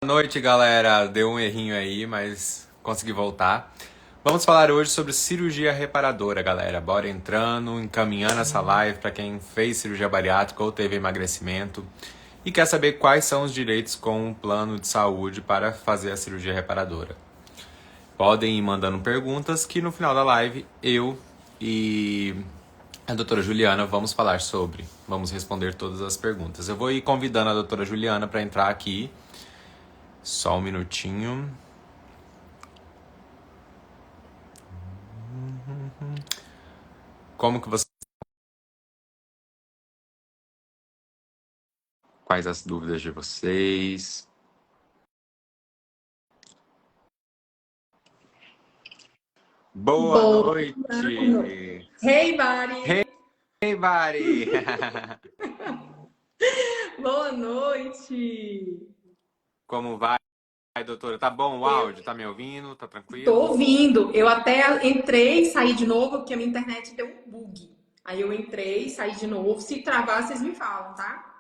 noite, galera. Deu um errinho aí, mas consegui voltar. Vamos falar hoje sobre cirurgia reparadora, galera. Bora entrando, encaminhando essa live para quem fez cirurgia bariátrica ou teve emagrecimento e quer saber quais são os direitos com o plano de saúde para fazer a cirurgia reparadora. Podem ir mandando perguntas que no final da live eu e a doutora Juliana vamos responder todas as perguntas. Eu vou ir convidando a doutora Juliana para entrar aqui. Só um minutinho. Como que você... Quais as dúvidas de vocês? Boa Boa noite. noite! Hey, Mari! Hey, Bari! Boa noite! Como vai, doutora? Tá bom o áudio? Tá me ouvindo? Tá Tô tranquilo? ouvindo. Eu até entrei e saí de novo porque a minha internet deu um bug. Aí eu entrei, saí de novo. Se travar, vocês me falam, tá?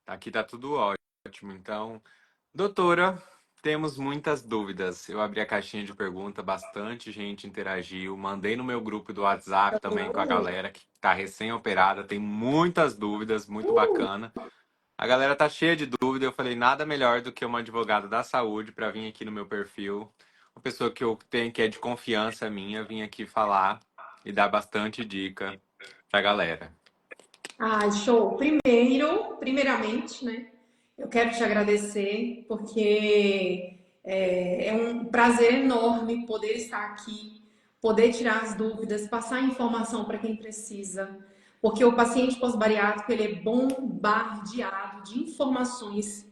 Aqui tá tudo ótimo. Então, doutora, temos muitas dúvidas. Eu abri a caixinha de pergunta, bastante gente interagiu. Mandei no meu grupo do WhatsApp também com a galera que tá recém-operada. Tem muitas dúvidas, muito bacana. A galera tá cheia de dúvida. Eu falei, nada melhor do que uma advogada da saúde para vir aqui no meu perfil. Uma pessoa que eu tenho que é de confiança minha, vir aqui falar e dar bastante dica pra galera. Ah, show! Primeiramente, né? Eu quero te agradecer porque é um prazer enorme poder estar aqui, poder tirar as dúvidas, passar informação para quem precisa, porque o paciente pós-bariátrico ele é bombardeado de informações,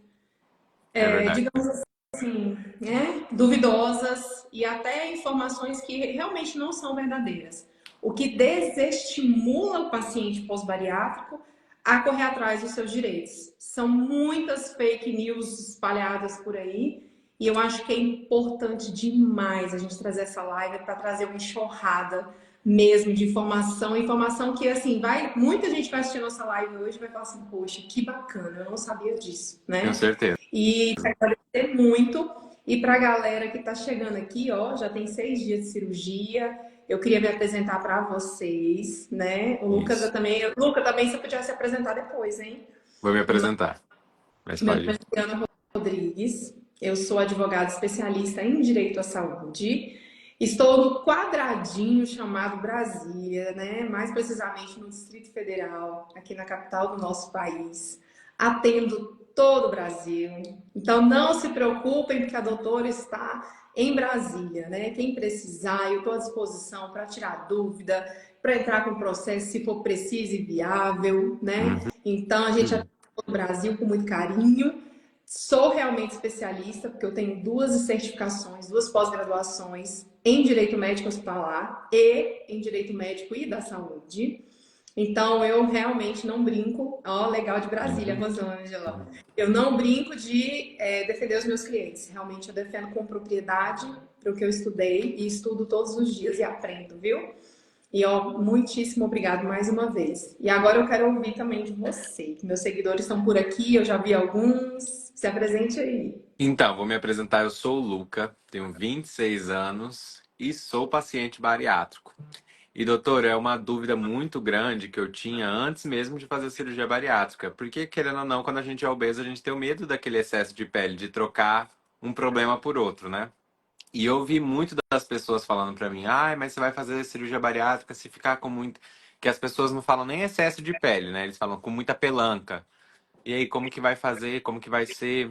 É verdade. digamos assim, né, duvidosas e até informações que realmente não são verdadeiras. O que desestimula o paciente pós-bariátrico a correr atrás dos seus direitos. São muitas fake news espalhadas por aí e eu acho que é importante demais a gente trazer essa live para trazer uma enxurrada mesmo de informação, informação que assim muita gente vai assistir nossa live hoje e vai falar assim, poxa, que bacana, eu não sabia disso, Tenho né? certeza. E te agradecer muito. E para a galera que está chegando aqui, ó, já tem 6 dias de cirurgia. Eu queria me apresentar para vocês, né? O Lucas Isso. eu também. Lucas também você podia se apresentar depois, hein? Vou me apresentar. Mas Meu pode nome ir. é Juliana Rodrigues. Eu sou advogada especialista em direito à saúde. Estou no quadradinho chamado Brasília, né? Mais precisamente no Distrito Federal, aqui na capital do nosso país. Atendo todo o Brasil. Então não se preocupem, porque a doutora está em Brasília, né? Quem precisar, eu estou à disposição para tirar dúvida, para entrar com o processo, se for preciso e viável, né? Então a gente Uhum. no Brasil com muito carinho. Sou realmente especialista, porque eu tenho 2 certificações, 2 pós-graduações em Direito Médico Hospitalar e em Direito Médico e da Saúde. Então, eu realmente não brinco. Ó, legal de Brasília, Uhum. Rosângela. Eu não brinco de defender os meus clientes. Realmente, eu defendo com propriedade para o que eu estudei e estudo todos os dias e aprendo, viu? E ó, muitíssimo obrigado mais uma vez. E agora eu quero ouvir também de você, que meus seguidores estão por aqui, eu já vi alguns. Se apresente aí. Então, vou me apresentar. Eu sou o Luca, tenho 26 anos e sou paciente bariátrico. E, doutor, é uma dúvida muito grande que eu tinha antes mesmo de fazer cirurgia bariátrica. Porque, querendo ou não, quando a gente é obeso, a gente tem o medo daquele excesso de pele, de trocar um problema por outro, né? E eu ouvi muito das pessoas falando pra mim, ai, mas você vai fazer cirurgia bariátrica se ficar com muito... Que as pessoas não falam nem excesso de pele, né? Eles falam com muita pelanca. E aí, como que vai fazer? Como que vai ser?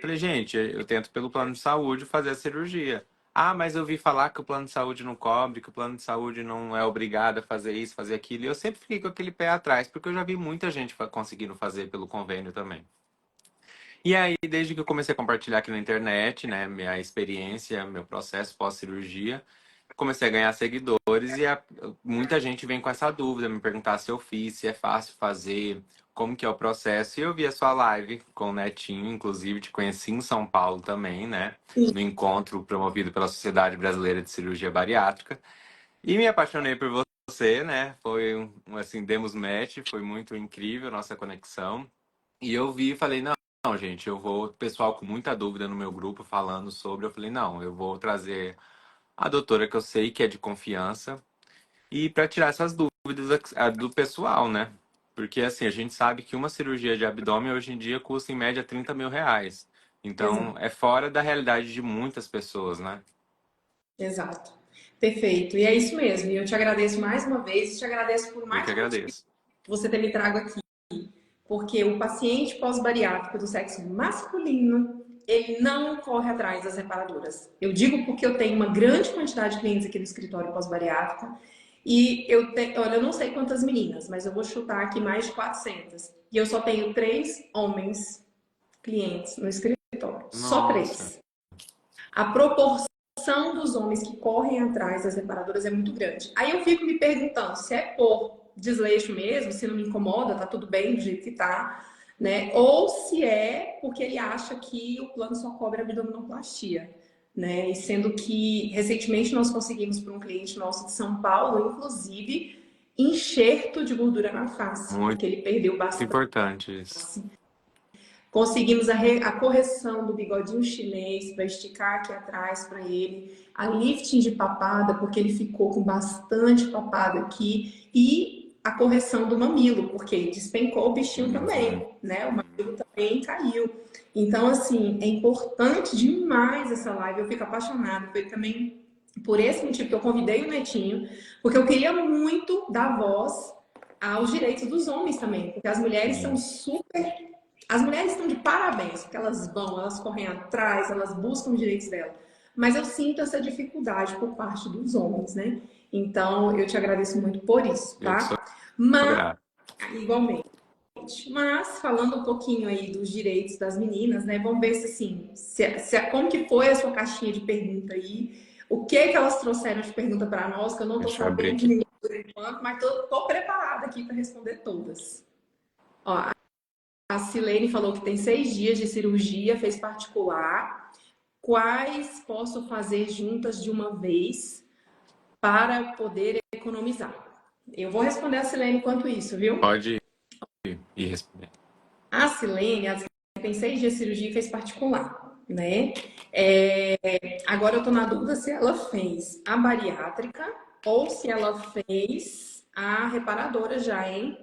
Falei, gente, eu tento pelo plano de saúde fazer a cirurgia. Ah, mas eu ouvi falar que o plano de saúde não cobre, que o plano de saúde não é obrigado a fazer isso, fazer aquilo. E eu sempre fiquei com aquele pé atrás, porque eu já vi muita gente conseguindo fazer pelo convênio também. E aí, desde que eu comecei a compartilhar aqui na internet, né, minha experiência, meu processo pós-cirurgia, comecei a ganhar seguidores e muita gente vem com essa dúvida, me perguntar se eu fiz, se é fácil fazer, como que é o processo. E eu vi a sua live com o Netinho, inclusive te conheci em São Paulo também, né, no encontro promovido pela Sociedade Brasileira de Cirurgia Bariátrica. E me apaixonei por você, né, foi assim, demos match, foi muito incrível a nossa conexão. E eu vi e falei, não, não, gente, eu vou, pessoal com muita dúvida no meu grupo falando sobre, eu falei, não, eu vou trazer a doutora que eu sei que é de confiança e para tirar essas dúvidas do pessoal, né? Porque assim, a gente sabe que uma cirurgia de abdômen hoje em dia custa em média R$ 30.000. Então, Exato, é fora da realidade de muitas pessoas, né? exato. Perfeito. E é isso mesmo. E eu te agradeço mais uma vez, e te agradeço por Eu que mais um motivo agradeço. que você ter me trago aqui. Porque o paciente pós-bariátrico do sexo masculino, ele não corre atrás das reparadoras. Eu digo porque eu tenho uma grande quantidade de clientes aqui no escritório pós-bariátrico e olha, eu não sei quantas meninas, mas eu vou chutar aqui mais de 400. E eu só tenho 3 homens clientes no escritório, só Nossa, 3. A proporção dos homens que correm atrás das reparadoras é muito grande. Aí eu fico me perguntando se é por desleixo mesmo, se não me incomoda, tá tudo bem do jeito que tá, né? Ou se é porque ele acha que o plano só cobre abdominoplastia, né? E sendo que recentemente nós conseguimos para um cliente nosso de São Paulo, inclusive, enxerto de gordura na face, muito porque ele perdeu bastante. importante isso. Conseguimos a correção do bigodinho chinês para esticar aqui atrás para ele, a lifting de papada, porque ele ficou com bastante papada aqui, e a correção do mamilo, porque despencou o bichinho Uhum. também, né? O mamilo também caiu. Então, assim, é importante demais essa live, eu fico apaixonada. Foi também por esse motivo que eu convidei o Netinho, porque eu queria muito dar voz aos direitos dos homens também, porque as mulheres são Sim. super. As mulheres estão de parabéns, porque elas vão, elas correm atrás, elas buscam os direitos delas. Mas eu sinto essa dificuldade por parte dos homens, né? Então, eu te agradeço muito por isso, Eu que sou tá? Mas, grato. igualmente. Mas, falando um pouquinho aí dos direitos das meninas, né? Vamos ver se, assim, como que foi a sua caixinha de pergunta aí. O que que elas trouxeram de pergunta para nós, que eu não tô Deixa eu abrir sabendo de aqui. nenhuma por enquanto, mas tô preparada aqui para responder todas. Ó, a Silene falou que tem 6 dias de cirurgia, fez particular. Quais posso fazer juntas de uma vez para poder economizar? Eu vou responder a Silene enquanto isso, viu? Pode ir responder. A Silene tem 6 dias de cirurgia e fez particular, né? Agora eu tô na dúvida se ela fez a bariátrica ou se ela fez a reparadora já, hein?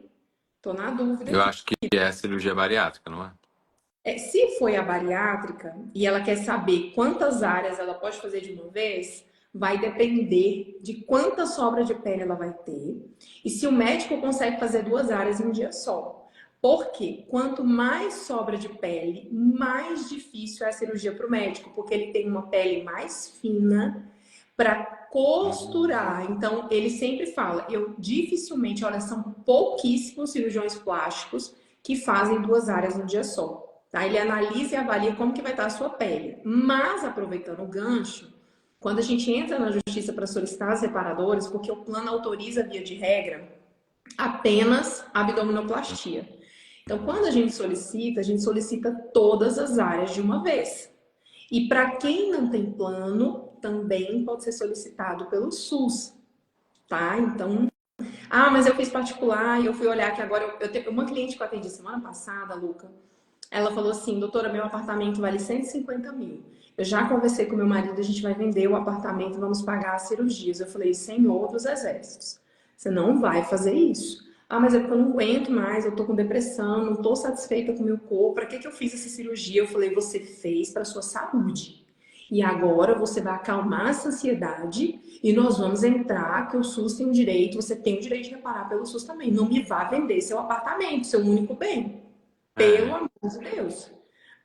Tô na dúvida Eu aqui. acho que é cirurgia bariátrica, não é? Se foi a bariátrica e ela quer saber quantas áreas ela pode fazer de uma vez, vai depender de quanta sobra de pele ela vai ter e se o médico consegue fazer 2 áreas em um dia só. Porque quanto mais sobra de pele, mais difícil é a cirurgia para o médico, porque ele tem uma pele mais fina para Hum. costurar. Então, ele sempre fala, eu dificilmente, olha, são pouquíssimos cirurgiões plásticos que fazem 2 áreas no dia só. Tá? Ele analisa e avalia como que vai estar a sua pele. Mas, aproveitando o gancho, quando a gente entra na justiça para solicitar as reparadoras, porque o plano autoriza, via de regra, apenas abdominoplastia. Então, quando a gente solicita todas as áreas de uma vez. E para quem não tem plano, também pode ser solicitado pelo SUS, tá? Então, mas eu fiz particular e eu fui olhar que agora eu tenho uma cliente que eu atendi semana passada, Luca. Ela falou assim, doutora, meu apartamento vale 150 mil. Eu já conversei com meu marido, a gente vai vender o apartamento, vamos pagar as cirurgias. Eu falei, Senhor dos Exércitos, você não vai fazer isso. Mas é porque eu não aguento mais, eu tô com depressão, não tô satisfeita com o meu corpo, para que que eu fiz essa cirurgia? Eu falei, você fez para sua saúde. E agora você vai acalmar essa ansiedade e nós vamos entrar, que o SUS tem o direito, você tem o direito de reparar pelo SUS também. Não me vá vender seu apartamento, seu único bem. Pelo É, amor de Deus,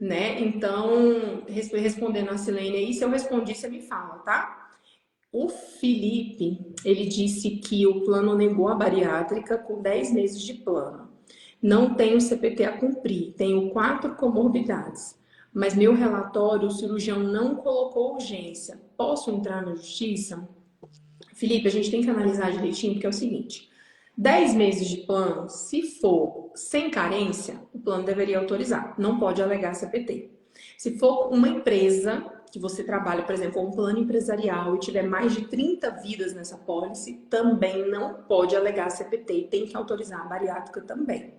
né? Então, respondendo a Silene aí, se eu respondi, você me fala, tá? O Felipe, ele disse que o plano negou a bariátrica com 10 meses de plano. Não tenho CPT a cumprir, tenho 4 comorbidades. Mas meu relatório, o cirurgião não colocou urgência. Posso entrar na justiça? Felipe, a gente tem que analisar direitinho, porque é o seguinte: 10 meses de plano, se for sem carência, o plano deveria autorizar, não pode alegar CPT. Se for uma empresa que você trabalha, por exemplo, um plano empresarial e tiver mais de 30 vidas nessa pólice, também não pode alegar CPT e tem que autorizar a bariátrica também.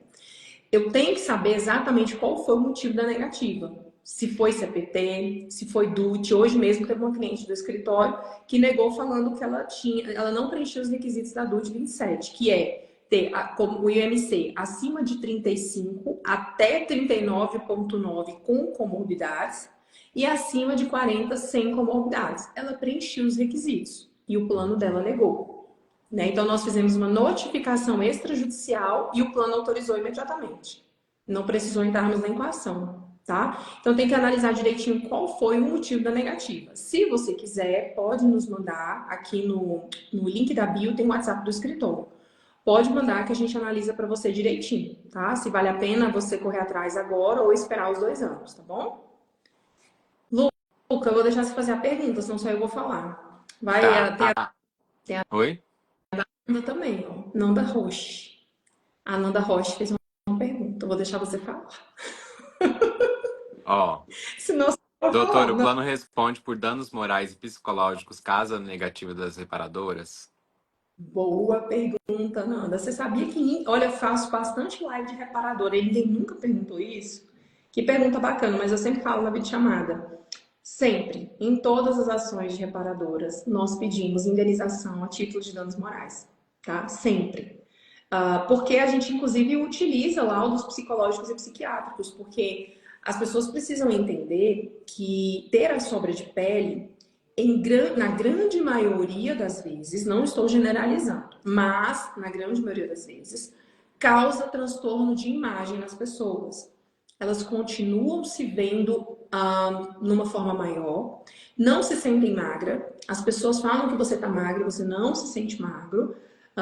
eu tenho que saber exatamente qual foi o motivo da negativa. Se foi CPT, se foi DUT. Hoje mesmo teve uma cliente do escritório que negou falando que ela não preenchia os requisitos da DUT 27, que é ter como o IMC acima de 35 até 39,9 com comorbidades e acima de 40 sem comorbidades. Ela preencheu os requisitos e o plano dela negou. Né? Então, nós fizemos uma notificação extrajudicial e o plano autorizou imediatamente. Não precisou entrarmos nem com a ação, tá? Então, tem que analisar direitinho qual foi o motivo da negativa. Se você quiser, pode nos mandar aqui no link da bio, tem o WhatsApp do escritório. Pode mandar que a gente analisa para você direitinho, tá? Se vale a pena você correr atrás agora ou esperar os 2 anos, tá bom? Luca, eu vou deixar você fazer a pergunta, senão só eu vou falar. Vai, Tá. tem a Oi? Nanda também, ó. Nanda Roche. A Nanda Roche fez uma pergunta. Eu vou deixar você falar. Ó, Senão você vai doutor, falar. o Não. plano responde por danos morais e psicológicos caso a negativa das reparadoras? Boa pergunta, Nanda. Você sabia que, olha, eu faço bastante live de reparadora e ninguém nunca perguntou isso? Que pergunta bacana, mas eu sempre falo na videochamada. Sempre, em todas as ações de reparadoras, nós pedimos indenização a título de danos morais, tá? Sempre. Porque a gente, inclusive, utiliza laudos psicológicos e psiquiátricos, porque as pessoas precisam entender que ter a sobra de pele, na grande maioria das vezes, não estou generalizando, mas na grande maioria das vezes, causa transtorno de imagem nas pessoas. Elas continuam se vendo numa forma maior, não se sentem magra. As pessoas falam que você está magro, você não se sente magro,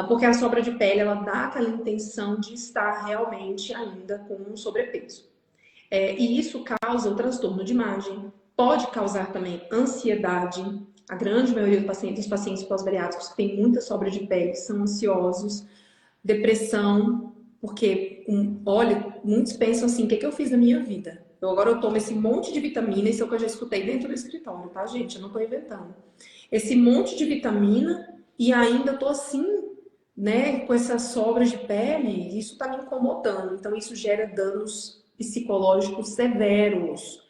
porque a sobra de pele ela dá aquela intenção de estar realmente ainda com um sobrepeso. E isso causa o transtorno de imagem, pode causar também ansiedade. A grande maioria dos pacientes pós-bariátricos que têm muita sobra de pele são ansiosos, depressão, porque, olha, muitos pensam assim, o que eu fiz na minha vida? Agora eu tomo esse monte de vitamina, isso é o que eu já escutei dentro do escritório, tá, gente? Eu não tô inventando. Esse monte de vitamina e ainda tô assim, né, com essas sobras de pele, isso tá me incomodando. Então, isso gera danos psicológicos severos.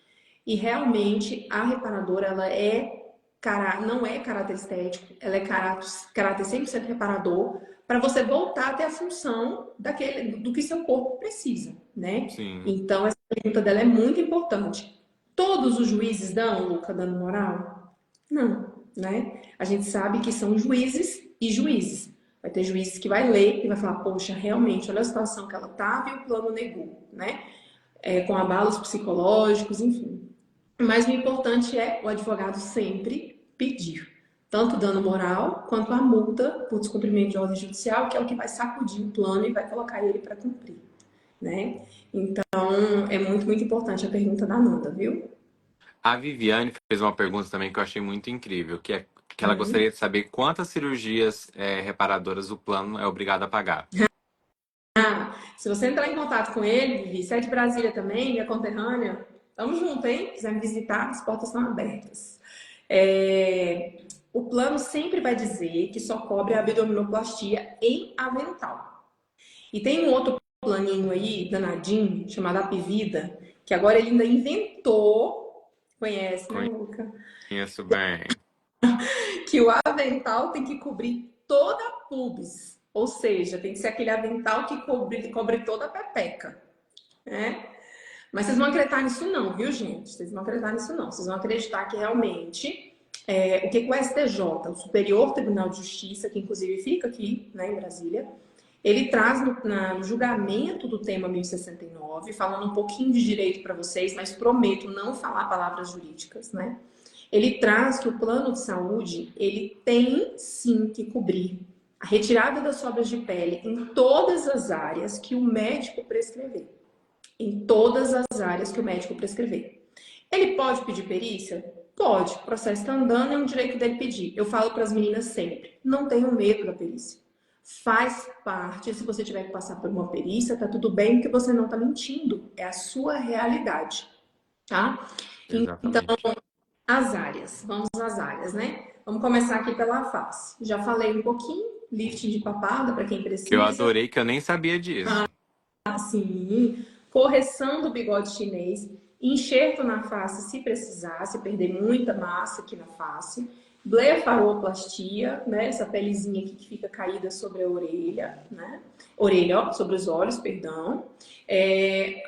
E realmente, a reparadora, ela não é caráter estético, ela é caráter 100% reparador, para você voltar a ter a função do que seu corpo precisa, né? Sim. Então, essa pergunta dela é muito importante. Todos os juízes dão, Luca, dando moral? Não, né? A gente sabe que são juízes e juízes. Vai ter juízes que vai ler e vai falar, poxa, realmente, olha a situação que ela estava e o plano negou, né? Com abalos psicológicos, enfim. Mas o importante é o advogado sempre pedir, tanto dano moral quanto a multa por descumprimento de ordem judicial, que é o que vai sacudir o plano e vai colocar ele para cumprir, né? Então, é muito, muito importante a pergunta da Nanda, viu? A Viviane fez uma pergunta também que eu achei muito incrível, que é que ela gostaria de saber quantas cirurgias reparadoras o plano é obrigado a pagar. Se você entrar em contato com ele, Vivi, se é de Brasília também, minha conterrânea, tamo junto, hein? Quiser me visitar, as portas estão abertas. O plano sempre vai dizer que só cobre a abdominoplastia em avental. E tem um outro planinho aí, danadinho, chamado Apivida, que agora ele ainda inventou, conhece, né, Luca? Conheço bem. Que o avental tem que cobrir toda a pubis. Ou seja, tem que ser aquele avental que cobre toda a pepeca, né? Mas vocês vão acreditar nisso não, viu, gente? Vocês vão acreditar nisso não. Vocês vão acreditar que realmente o que o STJ, o Superior Tribunal de Justiça, que inclusive fica aqui, né, em Brasília, ele traz no julgamento do tema 1069, falando um pouquinho de direito para vocês, mas prometo não falar palavras jurídicas, né? Ele traz que o plano de saúde, ele tem sim que cobrir a retirada das sobras de pele em todas as áreas que o médico prescrever. Em todas as áreas que o médico prescrever. Ele pode pedir perícia? Pode. O processo está andando, é um direito dele pedir. Eu falo para as meninas sempre, não tenham medo da perícia. Faz parte, se você tiver que passar por uma perícia, tá tudo bem, porque você não está mentindo. É a sua realidade, tá? Então, Exatamente. as áreas. Vamos às áreas, né? Vamos começar aqui pela face. Já falei um pouquinho, lifting de papada para quem Que eu precisa. adorei, que eu nem sabia disso. assim, correção do bigode chinês, enxerto na face se precisar, se perder muita massa aqui na face, blefaroplastia, né, essa pelezinha aqui que fica caída sobre a orelha, né, orelha, ó, sobre os olhos, perdão.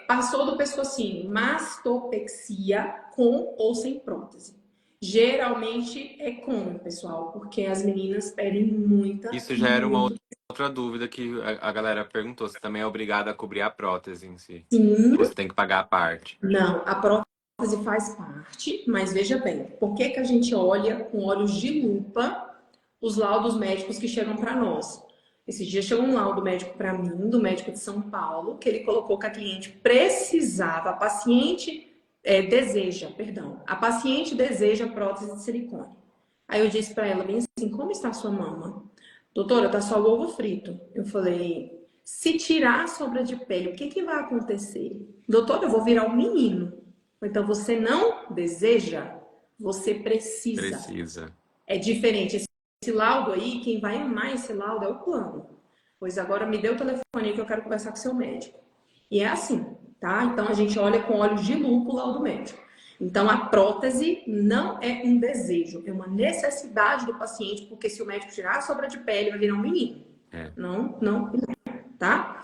Passou do pescocinho, mastopexia com ou sem prótese. Geralmente é com, pessoal, porque as meninas pedem muita, Isso já era uma outra dúvida que a galera perguntou, se também é obrigada a cobrir a prótese em si. sim. Ou você tem que pagar a parte. Não, a prótese faz parte, mas veja bem, por que que a gente olha com olhos de lupa os laudos médicos que chegam para nós? Esses dias chegou um laudo médico para mim, do médico de São Paulo, que ele colocou que a cliente precisava, a paciente a paciente deseja prótese de silicone. Aí eu disse para ela bem assim, como está a sua mama? Doutora, tá só o ovo frito. Eu falei, se tirar a sobra de pele, o que que vai acontecer? Doutora, eu vou virar um menino. Então você não deseja, você precisa. Precisa. É diferente. Esse laudo aí, quem vai amar esse laudo é o plano. Pois agora me dê o telefone aí que eu quero conversar com seu médico. E é assim, tá? Então a gente olha com olhos de lupa o laudo médico. Então a prótese não é um desejo, é uma necessidade do paciente, porque se o médico tirar a sobra de pele, vai virar um menino. Não, tá?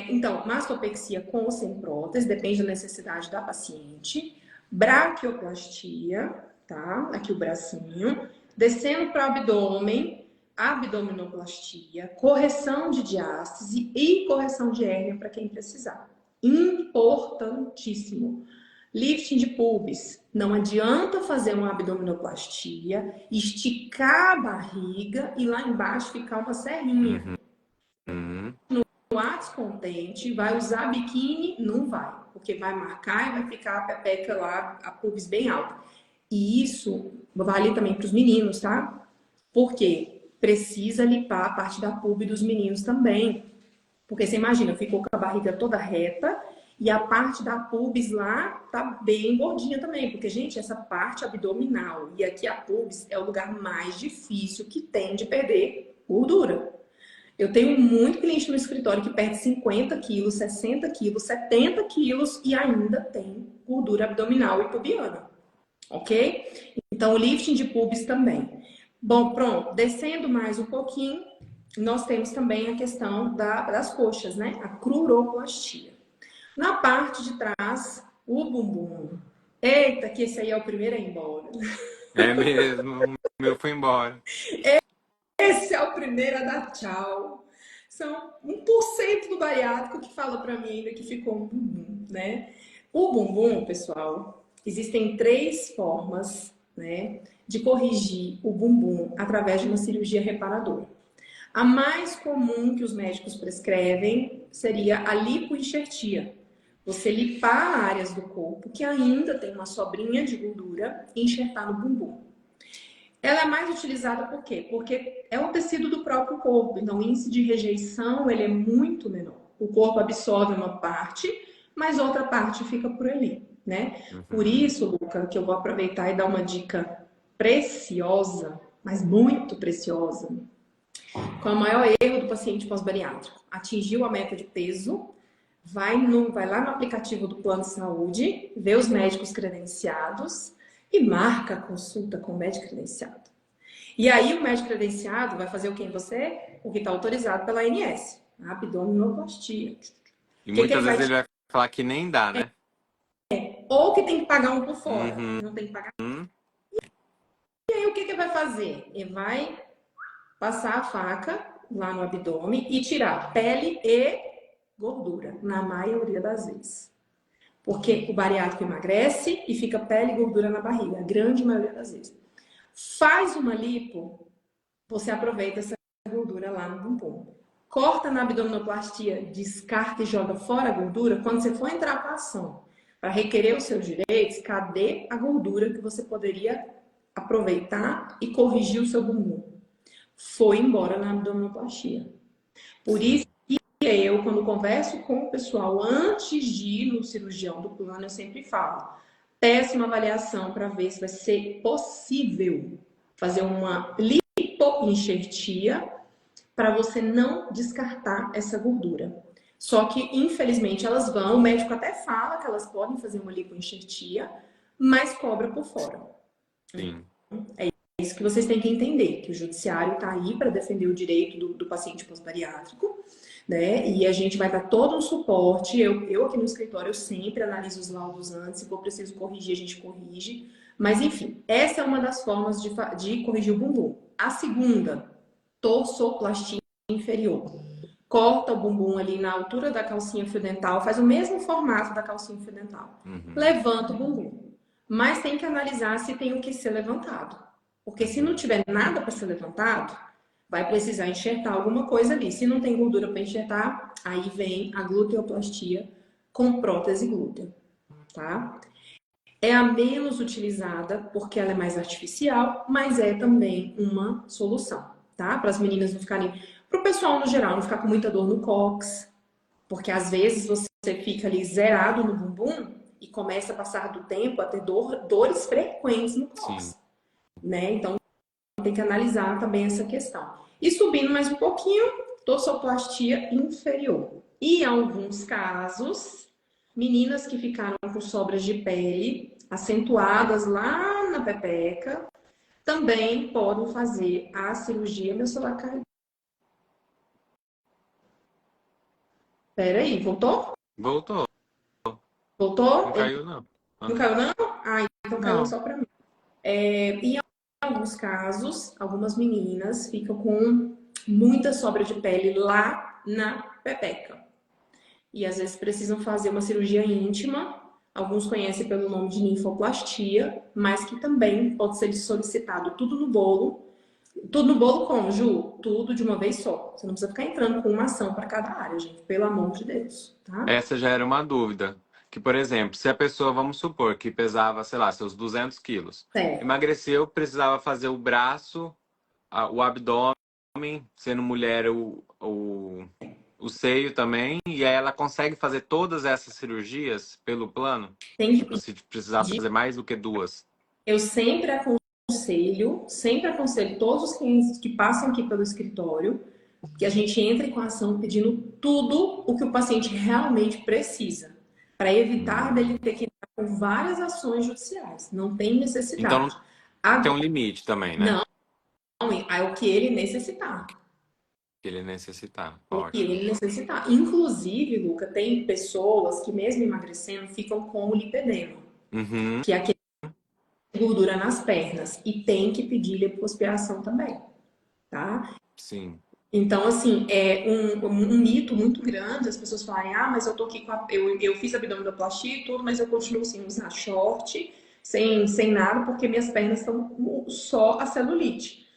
Então, mastopexia com ou sem prótese, depende da necessidade da paciente. Braquioplastia, tá? Aqui o bracinho. Descendo para o abdômen, abdominoplastia, correção de diástase e correção de hérnia para quem precisar. Importantíssimo. Lifting de pubis. Não adianta fazer uma abdominoplastia, esticar a barriga e lá embaixo ficar uma serrinha. No ato contente, vai usar biquíni? Não vai, porque vai marcar e vai ficar a pepeca lá, a pubis bem alta. E isso vale também para os meninos, tá? Porque precisa limpar a parte da pub dos meninos também. Porque você imagina, ficou com a barriga toda reta e a parte da pubis lá tá bem gordinha também. Porque, gente, essa parte abdominal e aqui a pubis é o lugar mais difícil que tem de perder gordura. Eu tenho muito cliente no escritório que perde 50 quilos, 60 quilos, 70 quilos e ainda tem gordura abdominal e pubiana. Ok? Então, o lifting de pubis também. Bom, pronto. Descendo mais um pouquinho, nós temos também a questão das coxas, né? A cruroplastia. Na parte de trás, o bumbum. Eita, que esse aí é o primeiro a ir embora. É mesmo, o meu foi embora. Esse é o primeiro a dar tchau. São 1% do bariátrico que fala para mim ainda que ficou um bumbum, né? O bumbum, pessoal, existem 3 formas, né, de corrigir o bumbum através de uma cirurgia reparadora. A mais comum que os médicos prescrevem seria a lipoenxertia. Você limpar áreas do corpo que ainda tem uma sobrinha de gordura e enxertar no bumbum. Ela é mais utilizada por quê? Porque é um tecido do próprio corpo, então o índice de rejeição ele é muito menor. O corpo absorve uma parte, mas outra parte fica por ali, né? Por isso, Luca, que eu vou aproveitar e dar uma dica preciosa, mas muito preciosa. Qual é o maior erro do paciente pós-bariátrico? Atingiu a meta de peso, vai lá no aplicativo do Plano de Saúde, vê os médicos credenciados e marca a consulta com o médico credenciado. E aí o médico credenciado vai fazer o que em você? O que está autorizado pela ANS, a abdominoplastia. E muitas vezes ele vai falar que nem dá, né? Ou que tem que pagar um por fora, não tem que pagar. E aí o que ele vai fazer? Ele vai passar a faca lá no abdômen e tirar pele e gordura, na maioria das vezes. Porque o bariátrico emagrece e fica pele e gordura na barriga, a grande maioria das vezes. Faz uma lipo, você aproveita essa gordura lá no bumbum. Corta na abdominoplastia, descarta e joga fora a gordura. Quando você for entrar para a ação, para requerer os seus direitos, cadê a gordura que você poderia aproveitar e corrigir o seu bumbum? Foi embora na abdominoplastia. Por isso que eu, quando converso com o pessoal antes de ir no cirurgião do plano, eu sempre falo, peça uma avaliação para ver se vai ser possível fazer uma lipoenxertia para você não descartar essa gordura. Só que, infelizmente, elas vão, o médico até fala que elas podem fazer uma lipoenxertia, mas cobra por fora. Sim. É isso que vocês têm que entender, que o judiciário está aí para defender o direito do paciente pós-bariátrico, né? E a gente vai dar todo um suporte. Eu aqui no escritório, eu sempre analiso os laudos antes, se for preciso corrigir, a gente corrige. Mas, enfim, essa é uma das formas de corrigir o bumbum. A segunda, torsoplastia inferior. Corta o bumbum ali na altura da calcinha fio dental, faz o mesmo formato da calcinha fio dental. Uhum. Levanta o bumbum. Mas tem que analisar se tem o que ser levantado. Porque se não tiver nada para ser levantado, vai precisar enxertar alguma coisa ali. Se não tem gordura para enxertar, aí vem a gluteoplastia com prótese glútea, tá? É a menos utilizada porque ela é mais artificial, mas é também uma solução, tá? Para as meninas não ficarem, para o pessoal no geral não ficar com muita dor no cóccix, porque às vezes você fica ali zerado no bumbum e começa a passar do tempo a ter dores frequentes no Sim. cóccix, né? Então tem que analisar também essa questão. E subindo mais um pouquinho, torsoplastia inferior. E em alguns casos, meninas que ficaram com sobras de pele acentuadas lá na pepeca, também podem fazer a cirurgia. Meu celular caiu. Peraí, voltou? Voltou. Não Voltou? Ele caiu, não. não Aham. caiu, não? Ah, então caiu Não. só para mim. Em alguns casos, algumas meninas ficam com muita sobra de pele lá na pepeca. E às vezes precisam fazer uma cirurgia íntima. Alguns conhecem pelo nome de ninfoplastia, mas que também pode ser solicitado tudo no bolo. Tudo no bolo como, Ju? Tudo de uma vez só. Você não precisa ficar entrando com uma ação para cada área, gente. Pelo amor de Deus, tá? Essa já era uma dúvida. Que, por exemplo, se a pessoa, vamos supor, que pesava, sei lá, seus 200 quilos, Certo. emagreceu, precisava fazer o braço, o abdômen, sendo mulher, o seio também, e aí ela consegue fazer todas essas cirurgias pelo plano? Tem Tipo, que se precisar pedir. fazer mais do que duas. Eu sempre aconselho todos os clientes que passam aqui pelo escritório que a gente entre com a ação pedindo tudo o que o paciente realmente precisa, para evitar dele Hum. ter que entrar com várias ações judiciais. Não tem Então necessidade. não tem Agora, um limite também, né? não, é o que ele necessitar. Que ele necessitar. O que Ótimo. ele necessitar. Inclusive, Luca, tem pessoas que mesmo emagrecendo ficam com o lipedema, Uhum. que é aquele gordura nas pernas, e tem que pedir lipoaspiração também, tá? Sim. Então, assim, é um mito muito grande as pessoas falarem, ah, mas eu tô aqui eu fiz abdominoplastia e tudo, mas eu continuo sem usar short, sem nada, porque minhas pernas estão só a celulite.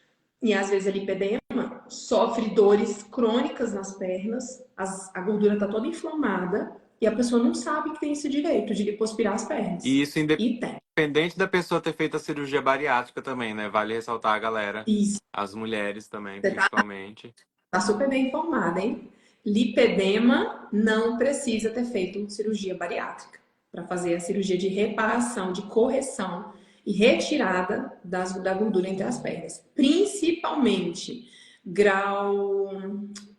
E às vezes a lipedema sofre dores crônicas nas pernas, a gordura tá toda inflamada e a pessoa não sabe que tem esse direito de lipoaspirar as E pernas. isso E tem. independente da pessoa ter feito a cirurgia bariátrica também, né? Vale ressaltar a galera, Isso. as mulheres também, Você principalmente. tá super bem informada, hein? Lipedema não precisa ter feito cirurgia bariátrica para fazer a cirurgia de reparação, de correção e retirada da gordura entre as pernas. Principalmente grau,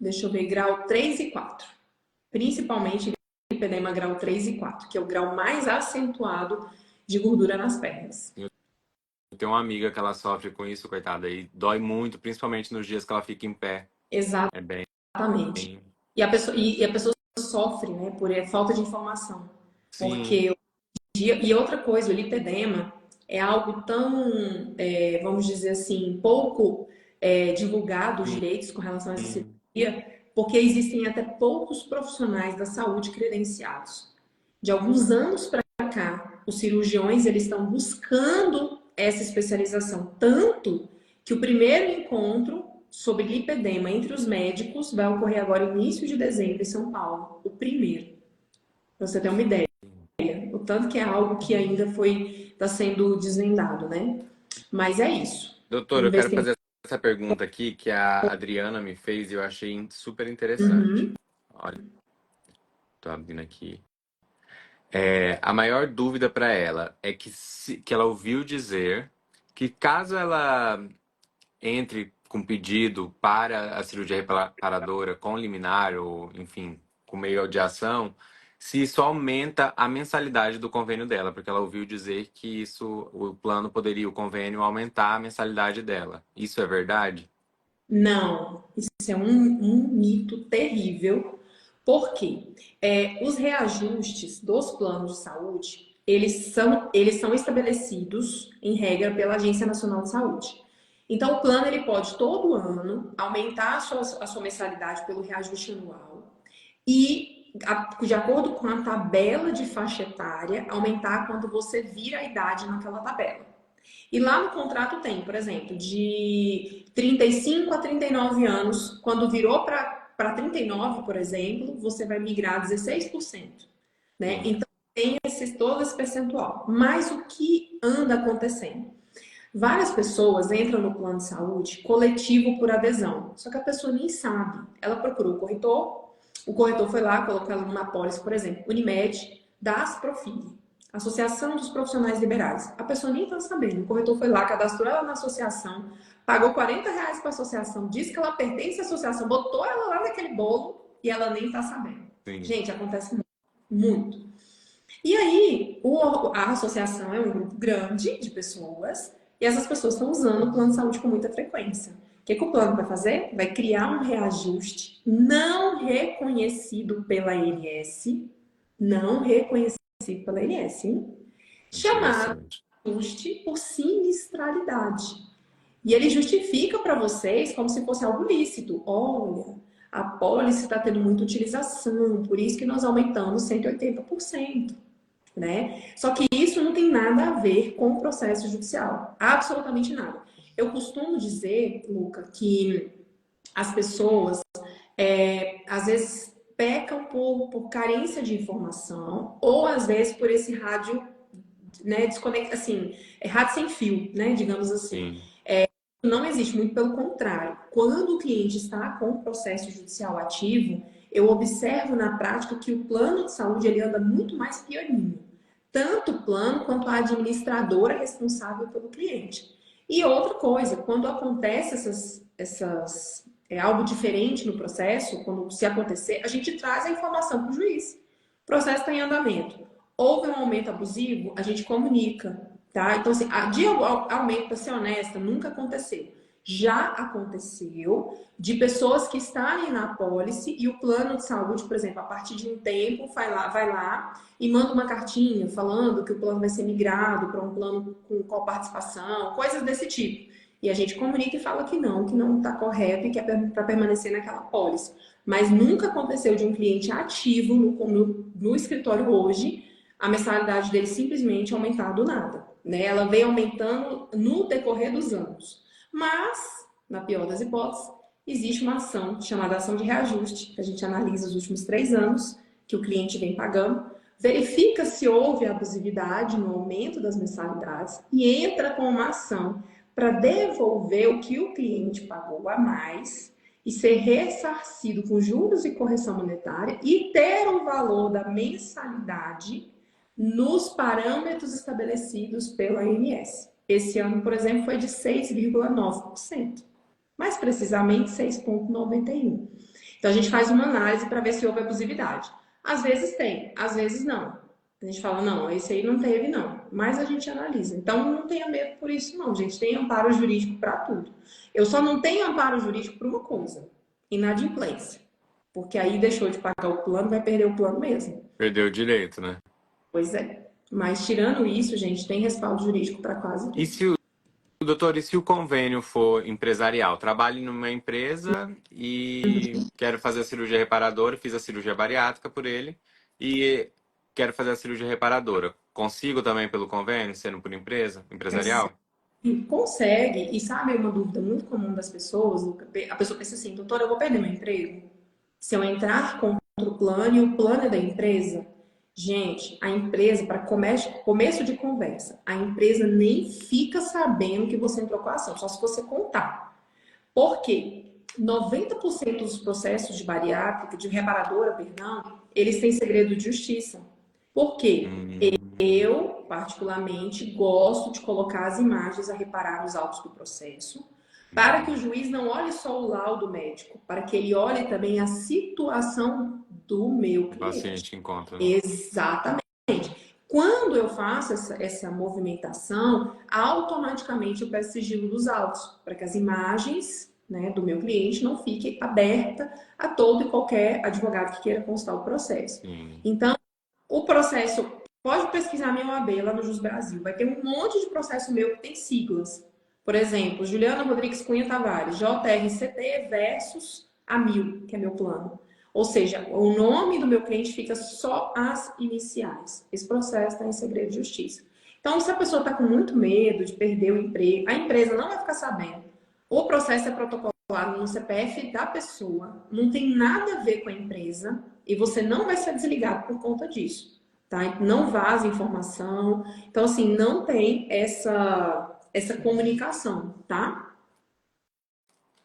deixa eu ver, grau 3 e 4. Principalmente lipedema grau 3 e 4, que é o grau mais acentuado de gordura nas pernas. Eu tenho uma amiga que ela sofre com isso, coitada, e dói muito, principalmente nos dias que ela fica em pé. É bem. Exatamente. E a pessoa sofre, né, por falta de informação. Sim. Porque e outra coisa, o lipedema é algo tão, vamos dizer assim, pouco divulgado os direitos com relação a essa Sim. cirurgia, porque existem até poucos profissionais da saúde credenciados. De alguns anos para cá, os cirurgiões eles estão buscando essa especialização, tanto que o primeiro encontro sobre lipedema entre os médicos vai ocorrer agora início de dezembro em São Paulo, o primeiro, para você ter uma ideia. O tanto que é algo que ainda está sendo desvendado, né? Mas é isso. Doutor, eu quero Investimento. fazer essa pergunta aqui que a Adriana me fez e eu achei super interessante. Uhum. Olha, tô abrindo aqui. A maior dúvida para ela é que ela ouviu dizer que caso ela entre com pedido para a cirurgia reparadora com liminar ou, enfim, com meio de ação, se isso aumenta a mensalidade do convênio dela, porque ela ouviu dizer que isso, o plano poderia, o convênio, aumentar a mensalidade dela. Isso é verdade? Não, isso é um mito terrível, porque os reajustes dos planos de saúde, eles são estabelecidos, em regra, pela Agência Nacional de Saúde. Então, o plano ele pode, todo ano, aumentar a sua mensalidade pelo reajuste anual e, de acordo com a tabela de faixa etária, aumentar quando você vira a idade naquela tabela. E lá no contrato tem, por exemplo, de 35 a 39 anos, quando virou para 39, por exemplo, você vai migrar 16%, né? Sim. Então tem todo esse percentual. Mas o que anda acontecendo? Várias pessoas entram no plano de saúde coletivo por adesão, só que a pessoa nem sabe. Ela procurou o corretor foi lá, colocou ela numa apólice, por exemplo, Unimed, das Profili, Associação dos Profissionais Liberais. A pessoa nem está sabendo. O corretor foi lá, cadastrou ela na associação, pagou R$ 40 para a associação, disse que ela pertence à associação, botou ela lá naquele bolo e ela nem está sabendo. Sim. Gente, acontece muito. Muito. E aí, a associação é um grupo grande de pessoas e essas pessoas estão usando o plano de saúde com muita frequência. O que o plano vai fazer? Vai criar um reajuste não reconhecido pela ANS, não reconhecido pela ANS, hein? Chamado Interessante. ajuste por sinistralidade. E ele justifica para vocês como se fosse algo lícito. Olha, a pólice está tendo muita utilização, por isso que nós aumentamos 180%. Né? Só que isso não tem nada a ver com o processo judicial. Absolutamente nada. Eu costumo dizer, Luca, que as pessoas às vezes pecam por carência de informação ou às vezes por esse rádio, né, desconecta, assim, rádio sem fio, né, digamos assim. Sim. Não existe, muito pelo contrário. Quando o cliente está com o processo judicial ativo, eu observo na prática que o plano de saúde ele anda muito mais pianinho. Tanto o plano quanto a administradora responsável pelo cliente. E outra coisa, quando acontece algo diferente no processo, quando se acontecer, a gente traz a informação para o juiz. O processo está em andamento. Houve um aumento abusivo, a gente comunica, tá? Então, assim, de aumento, para ser honesta, nunca aconteceu. Já aconteceu de pessoas que estarem na apólice e o plano de saúde, por exemplo, a partir de um tempo, vai lá e manda uma cartinha falando que o plano vai ser migrado para um plano com coparticipação, coisas desse tipo. E a gente comunica e fala que não está correto e que é para permanecer naquela apólice. Mas nunca aconteceu de um cliente ativo no escritório hoje, a mensalidade dele simplesmente aumentar do nada. Né? Ela vem aumentando no decorrer dos anos. Mas, na pior das hipóteses, existe uma ação chamada ação de reajuste, que a gente analisa os últimos 3 anos que o cliente vem pagando, verifica se houve abusividade no aumento das mensalidades e entra com uma ação para devolver o que o cliente pagou a mais e ser ressarcido com juros e correção monetária e ter o valor da mensalidade nos parâmetros estabelecidos pela ANS. Esse ano, por exemplo, foi de 6,9%. Mais precisamente, 6,91%. Então, a gente faz uma análise para ver se houve abusividade. Às vezes tem, às vezes não. A gente fala, não, esse aí não teve, não. Mas a gente analisa. Então, não tenha medo por isso, não. A gente tem amparo jurídico para tudo. Eu só não tenho amparo jurídico por uma coisa: inadimplência. Porque aí deixou de pagar o plano, vai perder o plano mesmo. Perdeu o direito, né? Pois é. Mas tirando isso, gente, tem respaldo jurídico para quase E tudo. se doutor, e se o convênio for empresarial? Trabalho numa empresa e quero fazer a cirurgia reparadora, fiz a cirurgia bariátrica por ele e quero fazer a cirurgia reparadora. Consigo também pelo convênio, sendo por empresa, empresarial? E consegue, e sabe uma dúvida muito comum das pessoas, Luca? A pessoa pensa assim, doutora, eu vou perder meu emprego? Se eu entrar contra o plano e o plano é da empresa? Gente, a empresa, para começo de conversa, a empresa nem fica sabendo que você entrou com a ação, só se você contar. Por quê? 90% dos processos de bariátrica, de reparadora, perdão, eles têm segredo de justiça. Por quê? Hum, Eu, particularmente, gosto de colocar as imagens a reparar nos autos do processo, para que o juiz não olhe só o laudo médico, para que ele olhe também a situação do meu O cliente. paciente encontra, né? Exatamente. Quando eu faço essa movimentação, automaticamente eu peço sigilo dos autos, para que as imagens, né, do meu cliente não fiquem abertas a todo e qualquer advogado que queira constar o processo. Sim. Então, o processo, pode pesquisar minha OAB lá no Jus Brasil, vai ter um monte de processo meu que tem siglas. Por exemplo, Juliana Rodrigues Cunha Tavares, JRCT versus A1000, que é meu plano. Ou seja, o nome do meu cliente fica só as iniciais. Esse processo está em segredo de justiça. Então, se a pessoa está com muito medo de perder o emprego, a empresa não vai ficar sabendo. O processo é protocolado no CPF da pessoa, não tem nada a ver com a empresa e você não vai ser desligado por conta disso, tá? Não vaza informação. Então, assim, não tem essa comunicação, tá?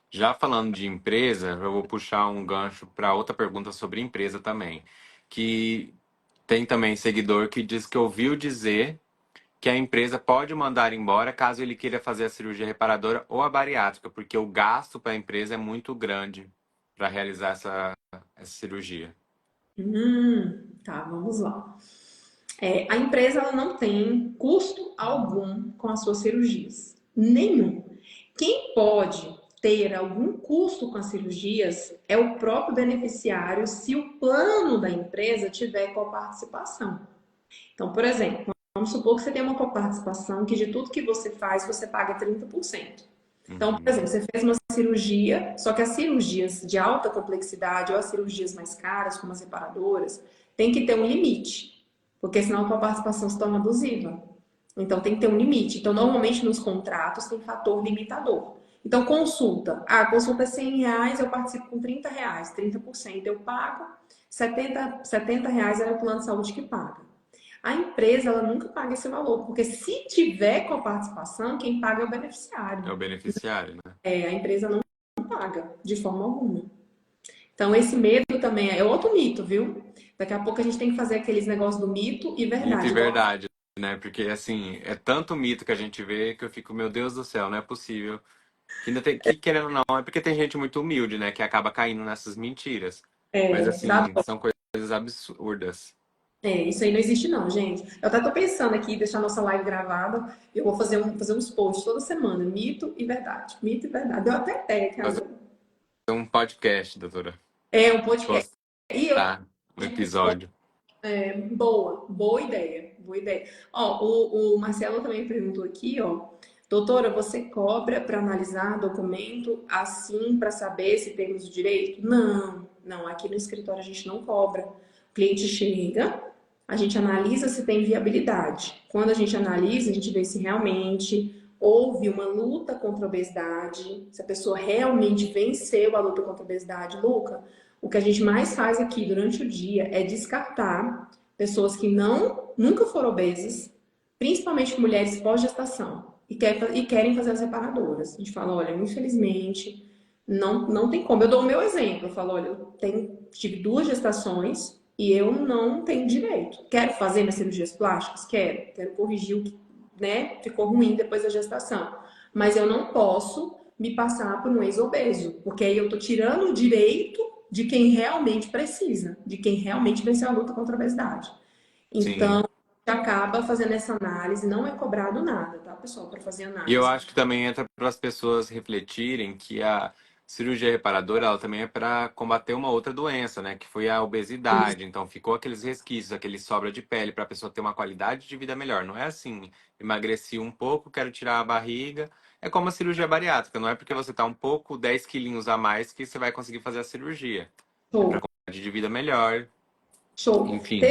Já falando de empresa, eu vou puxar um gancho para outra pergunta sobre empresa também. Que tem também seguidor que diz que ouviu dizer que a empresa pode mandar embora caso ele queira fazer a cirurgia reparadora ou a bariátrica, porque o gasto para a empresa é muito grande para realizar essa cirurgia. Tá, vamos lá. A empresa ela não tem custo algum com as suas cirurgias. Nenhum. Quem pode ter algum custo com as cirurgias é o próprio beneficiário se o plano da empresa tiver coparticipação. Então, por exemplo, vamos supor que você tem uma coparticipação que de tudo que você faz, você paga 30%. Então, por Uhum. exemplo, você fez uma cirurgia, só que as cirurgias de alta complexidade ou as cirurgias mais caras, como as reparadoras, tem que ter um limite, porque senão a tua participação se torna abusiva. Então, tem que ter um limite. Então, normalmente nos contratos tem fator limitador. Então, consulta. Ah, a consulta é R$ 100, eu participo com R$ 30, 30% eu pago, R$ 70 é o plano de saúde que paga. A empresa, ela nunca paga esse valor, porque se tiver com a participação, quem paga é o É beneficiário. o beneficiário, né? A empresa não paga, de forma alguma. Então, esse medo também é outro mito, viu? Daqui a pouco a gente tem que fazer aqueles negócios do mito e Mito e verdade. Igual, verdade, né? Porque assim, é tanto mito que a gente vê que eu fico, meu Deus do céu, não é possível. Que ainda tem, que querendo ou não, é porque tem gente muito humilde, né? Que acaba caindo nessas mentiras. Mas dá assim, dó. são coisas absurdas. Isso aí não existe não, gente. Eu até tô pensando aqui, deixar nossa live gravada, eu vou fazer uns posts toda semana, mito e verdade. Mito e verdade. Deu até técnica Fazer agora. um podcast, doutora. Um podcast. E eu Postar um episódio. boa ideia, boa ideia. Ó, o Marcelo também perguntou aqui, ó, doutora, você cobra para analisar documento assim para saber se temos o direito? Não, não, aqui no escritório a gente não cobra. O cliente chega, a gente analisa se tem viabilidade. Quando a gente analisa, a gente vê se realmente houve uma luta contra a obesidade, se a pessoa realmente venceu a luta contra a obesidade. Luca, o que a gente mais faz aqui durante o dia é descartar pessoas que nunca foram obesas, principalmente mulheres pós-gestação, e querem fazer as reparadoras. A gente fala, olha, infelizmente, não tem como. Eu dou o meu exemplo, eu falo, olha, tive 2 gestações e eu não tenho direito. Quero fazer minhas cirurgias plásticas? Quero corrigir o que, né, ficou ruim depois da gestação. Mas eu não posso me passar por um ex-obeso, porque aí eu tô tirando o direito de quem realmente precisa, de quem realmente venceu a luta contra a obesidade. Sim. Então, acaba fazendo essa análise, não é cobrado nada, tá, pessoal, para fazer E eu análise. acho que também entra para as pessoas refletirem que a cirurgia reparadora ela também é para combater uma outra doença, né? Que foi a obesidade. Então ficou aqueles resquícios, aquele sobra de pele para a pessoa ter uma qualidade de vida melhor. Não é assim, emagreci um pouco, quero tirar a barriga. É como a cirurgia bariátrica, não é porque você tá um pouco, 10 quilinhos a mais que você vai conseguir fazer a cirurgia. É para Show, qualidade de vida melhor, show. Teve enfim.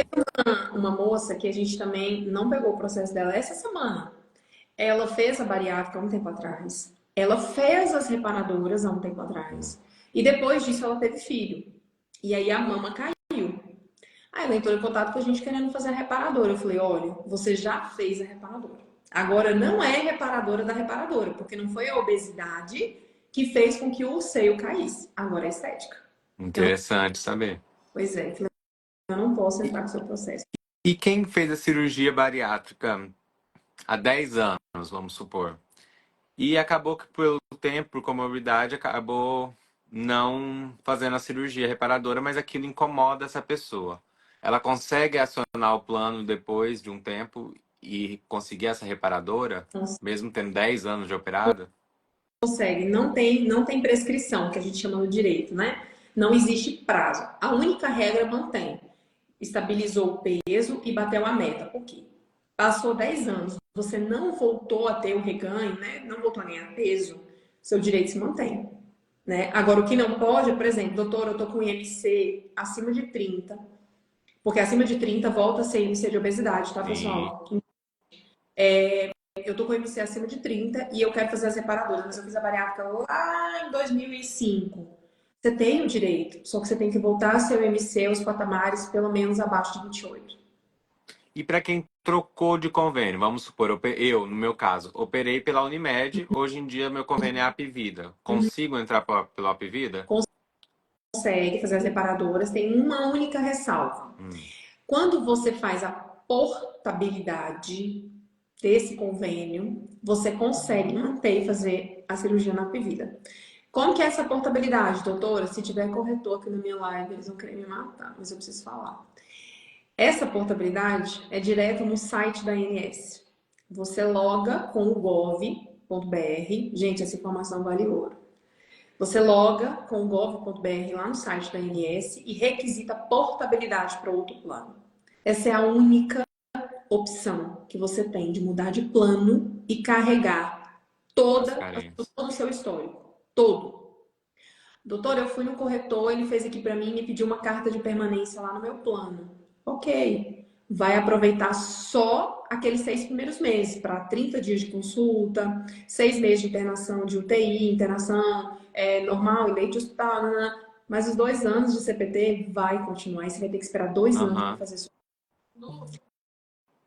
uma moça que a gente também não pegou o processo dela essa semana. Ela fez a bariátrica há um tempo atrás. Ela fez as reparadoras há um tempo atrás. E depois disso ela teve filho. E aí a mama caiu. Aí ela entrou em contato com a gente querendo fazer a reparadora. Eu falei, olha, você já fez a reparadora. Agora não é reparadora da reparadora, porque não foi a obesidade que fez com que o seio caísse. Agora é estética. Eu não, Interessante saber. pois é, eu não posso entrar com o seu processo. E quem fez a cirurgia bariátrica há 10 anos, vamos supor? E acabou que pelo tempo, por comorbidade, acabou. não fazendo a cirurgia reparadora, mas aquilo incomoda essa pessoa. Ela consegue acionar o plano depois de um tempo e conseguir essa reparadora, mesmo tendo 10 anos de operada? Consegue, não tem prescrição, que a gente chama no direito, né? Não existe prazo. A única regra mantém. Estabilizou o peso e bateu a meta. Por quê? Passou 10 anos, você não voltou a ter o reganho, né? Não voltou a ganhar peso, seu direito se mantém. Né? Agora, o que não pode, por exemplo, doutor, eu tô com IMC acima de 30, porque acima de 30 volta a ser IMC de obesidade, tá, Sim. pessoal? Eu tô com IMC acima de 30 e eu quero fazer as reparadoras, mas eu fiz a bariátrica lá em 2005. Você tem o direito, só que você tem que voltar a seu IMC, os patamares, pelo menos abaixo de 28. E para quem trocou de convênio, vamos supor, eu, no meu caso, operei pela Unimed, hoje em dia meu convênio é a Apvida. Consigo entrar pela Apvida? Consegue fazer as reparadoras, tem uma única ressalva. Hum. Quando você faz a portabilidade desse convênio, você consegue manter e fazer a cirurgia na Apvida. Como que é essa portabilidade, doutora? Se tiver corretor aqui na minha live, eles vão querer me matar, mas eu preciso falar. Essa portabilidade é direto no site da ANS. Você loga com o gov.br. Gente, essa informação vale ouro. Você loga com o gov.br lá no site da ANS e requisita portabilidade para outro plano. Essa é a única opção que você tem de mudar de plano e carregar As carências. todo o seu histórico. Todo. Doutor, eu fui no corretor, ele fez aqui para mim e me pediu uma carta de permanência lá no meu plano. Ok. Vai aproveitar só aqueles 6 primeiros meses, para 30 dias de consulta, 6 meses de internação de UTI, internação normal e leite de hospital, mas os 2 anos de CPT vai continuar. E você vai ter que esperar 2 anos para Aham. fazer isso.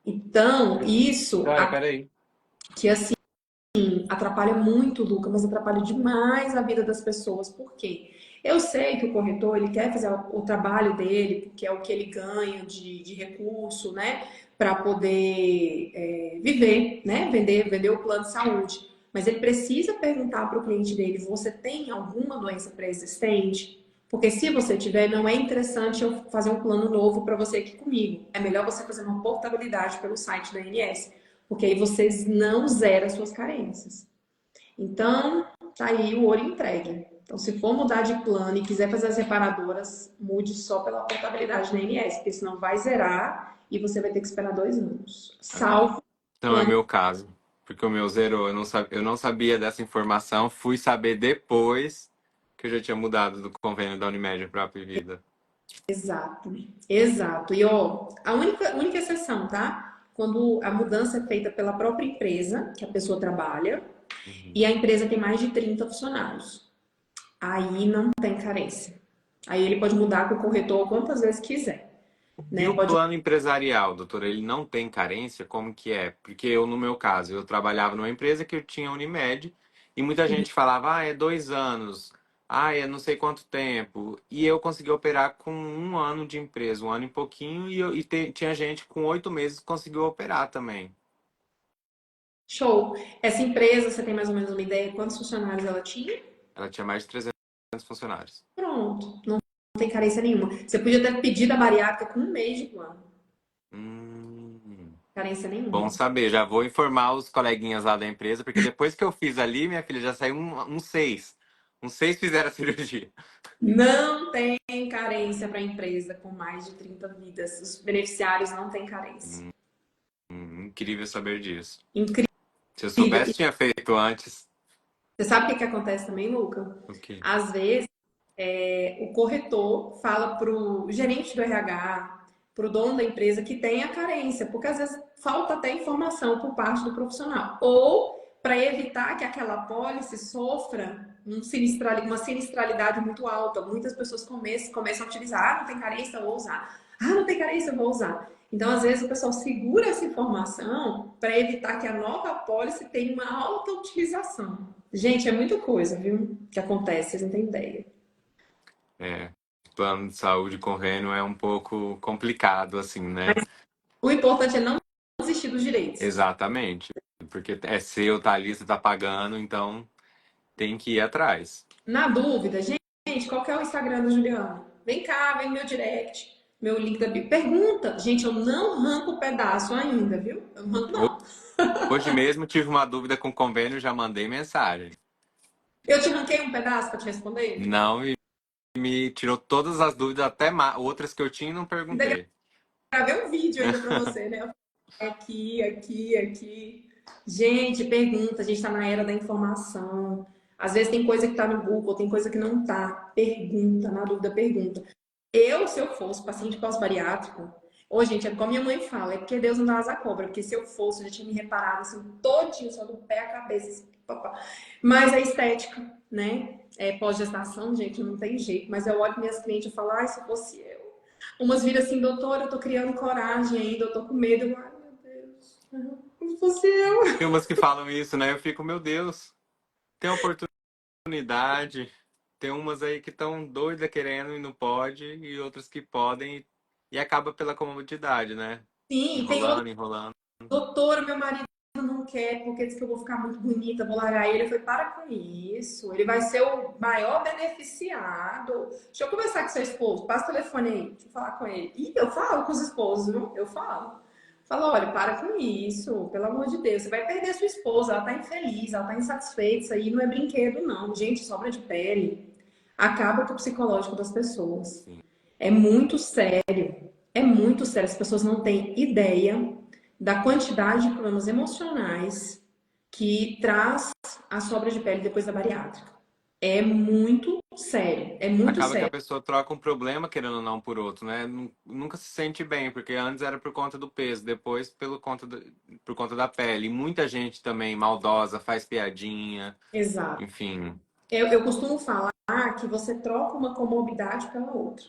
Então, isso Joia, peraí. que assim atrapalha muito, Luca, mas atrapalha demais a vida das pessoas. Por quê? Eu sei que o corretor ele quer fazer o trabalho dele, porque é o que ele ganha de recurso, né? Para poder viver, né? Vender o plano de saúde. Mas ele precisa perguntar para o cliente dele: você tem alguma doença pré-existente? Porque se você tiver, não é interessante eu fazer um plano novo para você aqui comigo. É melhor você fazer uma portabilidade pelo site da ANS, porque aí vocês não zeram as suas carências. Então, tá aí o ouro entregue. Então, se for mudar de plano e quiser fazer as reparadoras, mude só pela portabilidade da ANS, porque senão vai zerar e você vai ter que esperar 2 anos. Salvo Então é plano. meu caso. Porque o meu zerou. Eu não sabia dessa informação. Fui saber depois que eu já tinha mudado do convênio da Unimed para a Apvida. Exato, exato. E ó, a única exceção, tá? Quando a mudança é feita pela própria empresa que a pessoa trabalha Uhum. e a empresa tem mais de 30 funcionários. Aí não tem carência. Aí ele pode mudar com o corretor quantas vezes quiser, E né? o Pode. plano empresarial, doutor, ele não tem carência? Como que é? Porque eu, no meu caso, eu trabalhava numa empresa que eu tinha Unimed e muita gente falava, é 2 anos, é não sei quanto tempo. E eu consegui operar com 1 ano de empresa, 1 ano e pouquinho, tinha gente com 8 meses que conseguiu operar também. Show. Essa empresa, você tem mais ou menos uma ideia de quantos funcionários ela tinha? Ela tinha mais de 300 funcionários. Pronto, não tem carência nenhuma. Você podia ter pedido a bariátrica com 1 mês de plano. Hum. Carência Bom nenhuma. saber, já vou informar os coleguinhas lá da empresa, porque depois que eu fiz ali, minha filha, já saiu um seis. Uns seis fizeram a cirurgia. Não tem carência para empresa com mais de 30 vidas. Os beneficiários não têm carência. Incrível saber disso. Incrível. Se eu E soubesse, tinha feito antes. você sabe o que acontece também, Luca? O quê? Às vezes, o corretor fala para o gerente do RH, para o dono da empresa que tem a carência, porque às vezes falta até informação por parte do profissional. Ou para evitar que aquela pólice sofra uma sinistralidade muito alta. Muitas pessoas começam a utilizar, não tem carência, eu vou usar. Não tem carência, eu vou usar. Então, às vezes, o pessoal segura essa informação para evitar que a nova pólice tenha uma alta utilização. Gente, é muita coisa, viu? Que acontece, vocês não têm ideia. É, plano de saúde convênio é um pouco complicado, assim, né? O importante é não desistir dos direitos. Exatamente. Porque é seu, tá ali, você tá pagando, então tem que ir atrás. Na dúvida, gente, Gente, qual que é o Instagram da Juliana? Vem cá, vem no meu direct, meu link da bio. Pergunta. Gente, eu não arranco o pedaço ainda, viu? Eu não arranco, não. Hoje mesmo tive uma dúvida com o convênio, já mandei mensagem. Eu te arranquei um pedaço para te responder? Não me tirou todas as dúvidas, até outras que eu tinha e não Ainda perguntei. gravei um vídeo ainda para você, né? Aqui, aqui, aqui. Gente, pergunta. A gente está na era da informação. Às vezes tem coisa que está no Google, tem coisa que não está. Pergunta, na dúvida, pergunta. Se eu fosse paciente pós-bariátrico, ô, gente, é como minha mãe fala, é porque Deus não dá asa à cobra, porque se eu fosse, eu já tinha me reparado assim, todinho, só do pé à cabeça, assim, papá. Mas a estética, né? Pós-gestação, gente, não tem jeito. Mas eu olho minhas clientes e falo, ai, se fosse eu. Umas viram assim, doutora, eu tô criando coragem ainda, eu tô com medo. Eu, ai, meu Deus, se fosse eu. Tem umas que falam isso, né? Eu fico, meu Deus, tem oportunidade. Tem umas aí que estão doida querendo e não pode, e outras que podem e acaba pela comodidade, né? Sim, tem outra Enrolando, enrolando. doutora, meu marido não quer, porque diz que eu vou ficar muito bonita, vou largar ele. Eu falei, para com isso, ele vai ser o maior beneficiado. Deixa eu conversar com seu esposo, passa o telefone aí, deixa eu falar com ele. E eu falo com os esposos, viu? Eu falo. Falo, olha, para com isso, pelo amor de Deus, você vai perder sua esposa, ela tá infeliz, ela tá insatisfeita, isso aí não é brinquedo, não. Gente, sobra de pele acaba com o psicológico das pessoas. Sim. É muito sério, é muito sério. As pessoas não têm ideia da quantidade de problemas emocionais que traz a sobra de pele depois da bariátrica. É muito sério, é muito Acaba que a sério. pessoa troca um problema, querendo ou não, por outro, né? Nunca se sente bem, porque antes era por conta do peso, depois por conta da pele. E muita gente também maldosa, faz piadinha, Exato. enfim, Eu costumo falar que você troca uma comorbidade pela outra.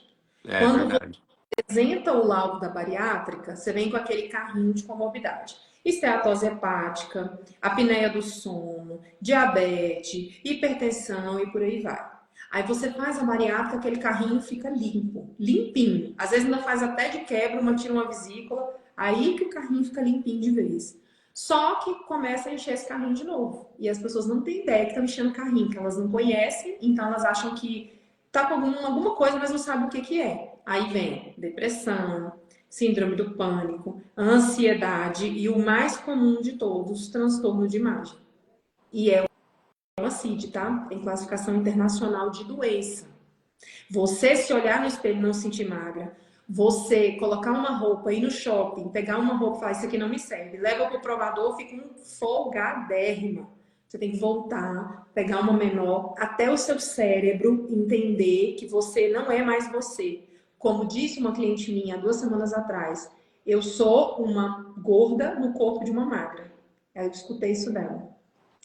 é Quando verdade. apresenta o laudo da bariátrica, você vem com aquele carrinho de comorbidade. Esteatose hepática, apneia do sono, diabetes, hipertensão e por aí vai. Aí você faz a bariátrica, aquele carrinho fica limpo, limpinho. Às vezes ainda faz até de quebra, tira uma vesícula, aí que o carrinho fica limpinho de vez. Só que começa a encher esse carrinho de novo. E as pessoas não têm ideia que estão enchendo o carrinho, que elas não conhecem, então elas acham que tá com alguma coisa, mas não sabe o que que é. Aí vem depressão, síndrome do pânico, ansiedade e o mais comum de todos, transtorno de imagem. E é uma CID, tá? Tem classificação internacional de doença. Você se olhar no espelho e não se sentir magra, você colocar uma roupa, ir no shopping, pegar uma roupa e falar, isso aqui não me serve, leva pro provador, fica um folgadérrima. Você tem que voltar, pegar uma menor, até o seu cérebro entender que você não é mais você. Como disse uma cliente minha 2 semanas atrás, eu sou uma gorda no corpo de uma magra. Eu escutei isso dela.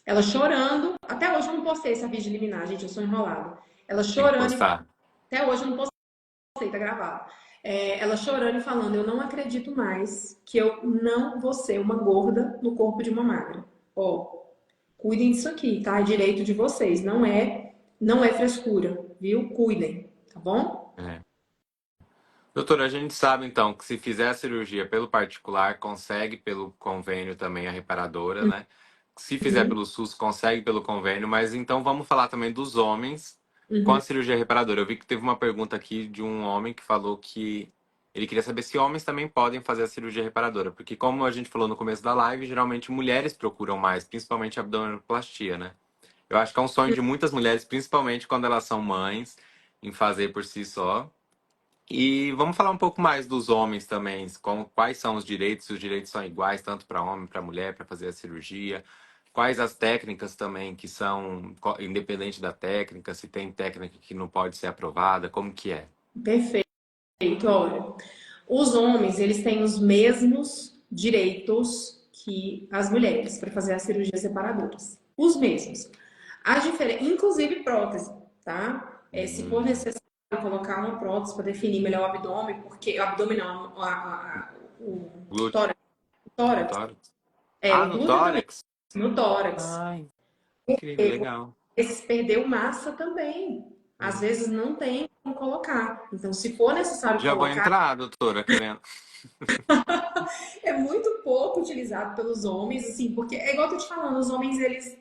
Ela chorando, até hoje eu não postei essa vídeo liminar, gente, eu sou enrolada. Ela Tem que chorando, postar. até hoje eu não postei, tá gravado. Ela chorando e falando, eu não acredito mais que eu não vou ser uma gorda no corpo de uma magra. Ó, cuidem disso aqui, tá? É direito de vocês, não é frescura, viu? Cuidem, tá bom? É. Doutora, a gente sabe então que se fizer a cirurgia pelo particular, consegue pelo convênio também a reparadora, né? Se fizer Uhum, pelo SUS, consegue pelo convênio, mas então vamos falar também dos homens com uhum. a cirurgia reparadora. Eu vi que teve uma pergunta aqui de um homem que falou que ele queria saber se homens também podem fazer a cirurgia reparadora, porque como a gente falou no começo da live, geralmente mulheres procuram mais, principalmente a abdominoplastia, né? Eu acho que é um sonho de muitas mulheres, principalmente quando elas são mães, em fazer por si só. E vamos falar um pouco mais dos homens também, quais são os direitos, se os direitos são iguais tanto para homem, para mulher, para fazer a cirurgia, quais as técnicas também que são, independente da técnica, se tem técnica que não pode ser aprovada, como que é? Perfeito, olha. Os homens, eles têm os mesmos direitos que as mulheres para fazer as cirurgias separadoras. Os mesmos. A diferença, inclusive prótese, tá? Se for Hum, necessário colocar uma prótese para definir melhor o abdômen, porque o abdômen não, o glúteo, tórax, o no tórax, tórax? Ah, o no glúteo também, tórax? no tórax. Ai, incrível, legal. Esses perdeu massa também. Às Hum. vezes não tem como colocar. Então, se for necessário Já vou colocar, entrar, doutora, querendo. é muito pouco utilizado pelos homens, assim, porque é igual eu tô te falando, os homens eles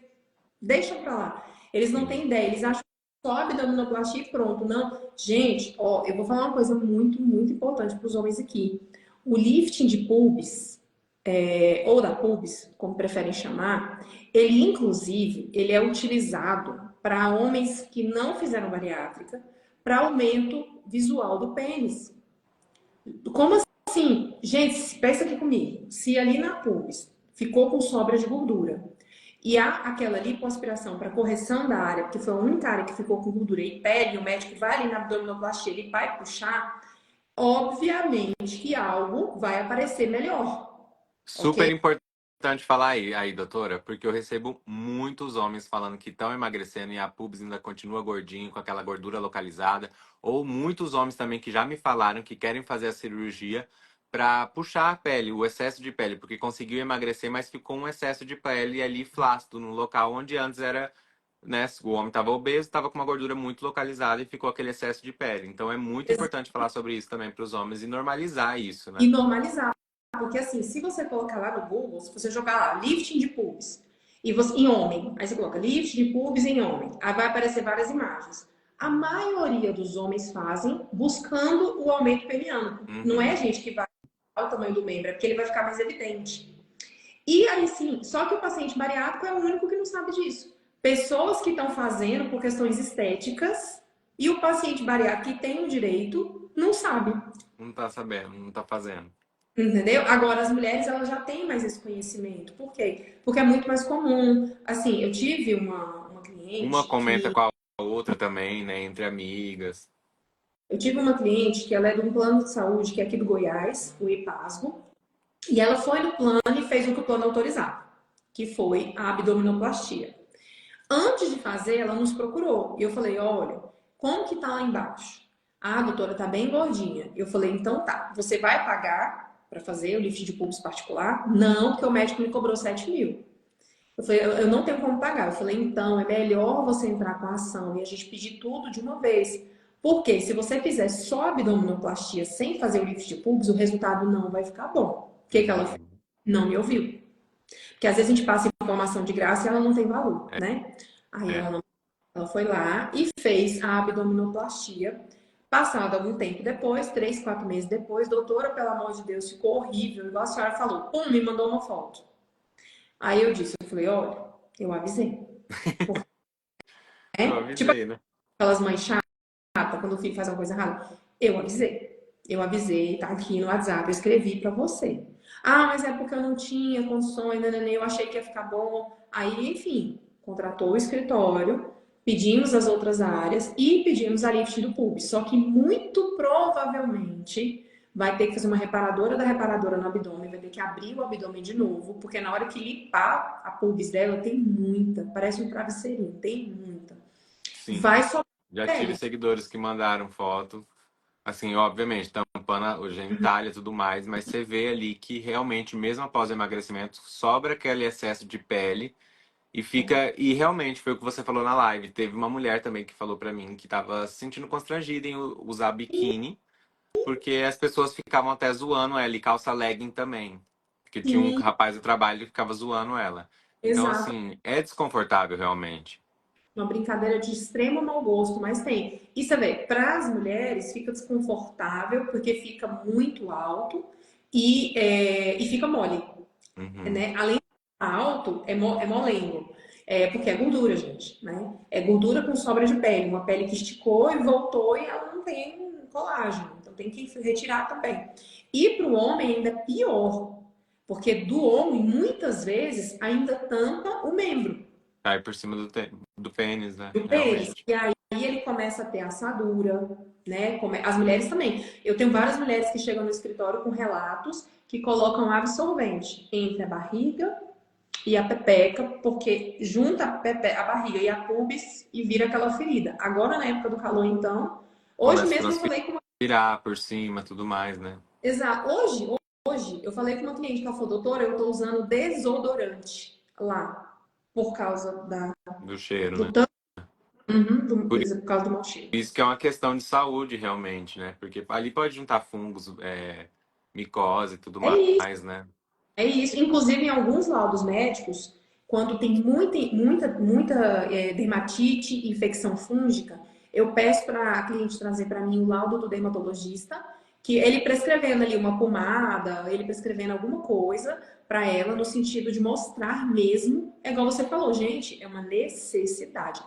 deixam pra lá. Eles não Sim. têm ideia, eles acham só abdominoplastia e pronto. Não. Gente, ó, eu vou falar uma coisa muito, muito importante para os homens aqui. O lifting de pubis, ou da pubis, como preferem chamar, ele, inclusive, ele é utilizado para homens que não fizeram bariátrica, para aumento visual do pênis. Como assim? Gente, pensa aqui comigo. Se ali na pubis ficou com sobra de gordura e há aquela lipoaspiração para correção da área, porque foi a única área que ficou com gordura e pele, o médico vai ali na abdominoplastia, ele vai puxar, obviamente que algo vai aparecer melhor, Super ok? importante falar aí, doutora, porque eu recebo muitos homens falando que estão emagrecendo e a pubis ainda continua gordinho, com aquela gordura localizada, ou muitos homens também que já me falaram que querem fazer a cirurgia para puxar a pele, o excesso de pele, porque conseguiu emagrecer, mas ficou um excesso de pele ali flácido no local onde antes era, né, o homem estava obeso, estava com uma gordura muito localizada e ficou aquele excesso de pele. Então é muito importante falar sobre isso também para os homens e normalizar isso, E né? normalizar. Porque assim, se você colocar lá no Google, se você jogar lá lifting de pubis e você, em homem, aí você coloca lifting de pubis em homem, aí vai aparecer várias imagens. A maioria dos homens fazem buscando o aumento peniano. Não é a Uhum. gente que vai o tamanho do membro, é porque ele vai ficar mais evidente. E aí sim, só que o paciente bariátrico é o único que não sabe disso. Pessoas que estão fazendo por questões estéticas e o paciente bariátrico que tem o direito não sabe. Não tá sabendo, não tá fazendo. Entendeu? Agora, as mulheres, elas já têm mais esse conhecimento. Por quê? Porque é muito mais comum. Assim, eu tive uma Uma cliente comenta que... com a outra também, né? Entre amigas. Eu tive uma cliente que ela é de um plano de saúde que é aqui do Goiás, o IPASGO, e ela foi no plano e fez o que o plano autorizava, que foi a abdominoplastia. Antes de fazer, ela nos procurou. E eu falei, olha, como que tá lá embaixo? Ah, doutora, tá bem gordinha. Eu falei, então tá, você vai pagar para fazer o lift de pubis particular? Não, porque o médico me cobrou 7.000. Eu falei, eu não tenho como pagar. Eu falei, então é melhor você entrar com a ação e a gente pedir tudo de uma vez. Porque se você fizer só abdominoplastia sem fazer o lift de pubis, o resultado não vai ficar bom. O que que ela fez? Uhum. Não me ouviu. Porque às vezes a gente passa informação de graça e ela não tem valor, É, né? Aí é. ela foi lá e fez a abdominoplastia. Passado algum tempo depois, 3, 4 meses depois, doutora, pelo amor de Deus, ficou horrível, igual a senhora falou. Pum, me mandou uma foto. Aí eu disse, eu falei, olha, eu avisei. Porque, Eu tipo avisei, né? aquelas mães chatas, quando o filho faz uma coisa errada. Eu avisei. Eu avisei, tá aqui no WhatsApp, eu escrevi pra você. Ah, mas é porque eu não tinha condições, né, eu achei que ia ficar bom. Aí, enfim, contratou o escritório, pedimos as outras áreas e pedimos a lift do pub. Só que muito provavelmente vai ter que fazer uma reparadora da reparadora no abdômen, vai ter que abrir o abdômen de novo, porque na hora que limpar a pubis dela tem muita, parece um travesseirinho, tem muita. Sim. Vai só Já tive pele. seguidores que mandaram foto. Assim, obviamente, tampando o genitália e tudo mais, mas você vê ali que realmente, mesmo após o emagrecimento, sobra aquele excesso de pele e fica. E realmente foi o que você falou na live. Teve uma mulher também que falou pra mim que tava se sentindo constrangida em usar biquíni, porque as pessoas ficavam até zoando ela, e calça legging também. Porque tinha um Sim, rapaz do trabalho que ficava zoando ela. Então, exato. assim, é desconfortável realmente. Uma brincadeira de extremo mau gosto, mas tem. E você vê, para as mulheres fica desconfortável porque fica muito alto e fica mole, Uhum. né? Além de ficar alto, é molengo. É porque é gordura, gente, né? É gordura com sobra de pele, uma pele que esticou e voltou e ela não tem colágeno, então tem que retirar também. E para o homem ainda é pior, porque do homem muitas vezes ainda tampa o membro. Cai por cima do pênis, né? Do pênis. Realmente. E aí ele começa a ter assadura, né? As mulheres também. Eu tenho várias mulheres que chegam no escritório com relatos que colocam absorvente entre a barriga e a pepeca, porque junta a barriga e a pubis e vira aquela ferida. Agora, na época do calor, então, hoje Começa a mesmo eu falei com uma... transpirar por cima, tudo mais, né? Exato. Hoje eu falei com uma cliente que ela falou, doutora, eu tô usando desodorante lá, por causa Do cheiro, do né? tanto, Por por causa do mau cheiro. isso que é uma questão de saúde, realmente, né? Porque ali pode juntar fungos, micose e tudo É isso. mais, né? É isso. Inclusive, em alguns laudos médicos, Quando tem muita dermatite, infecção fúngica, eu peço para a cliente trazer para mim o laudo do dermatologista, que ele prescrevendo ali uma pomada, ele prescrevendo alguma coisa para ela, no sentido de mostrar mesmo, é igual você falou, gente, é uma necessidade.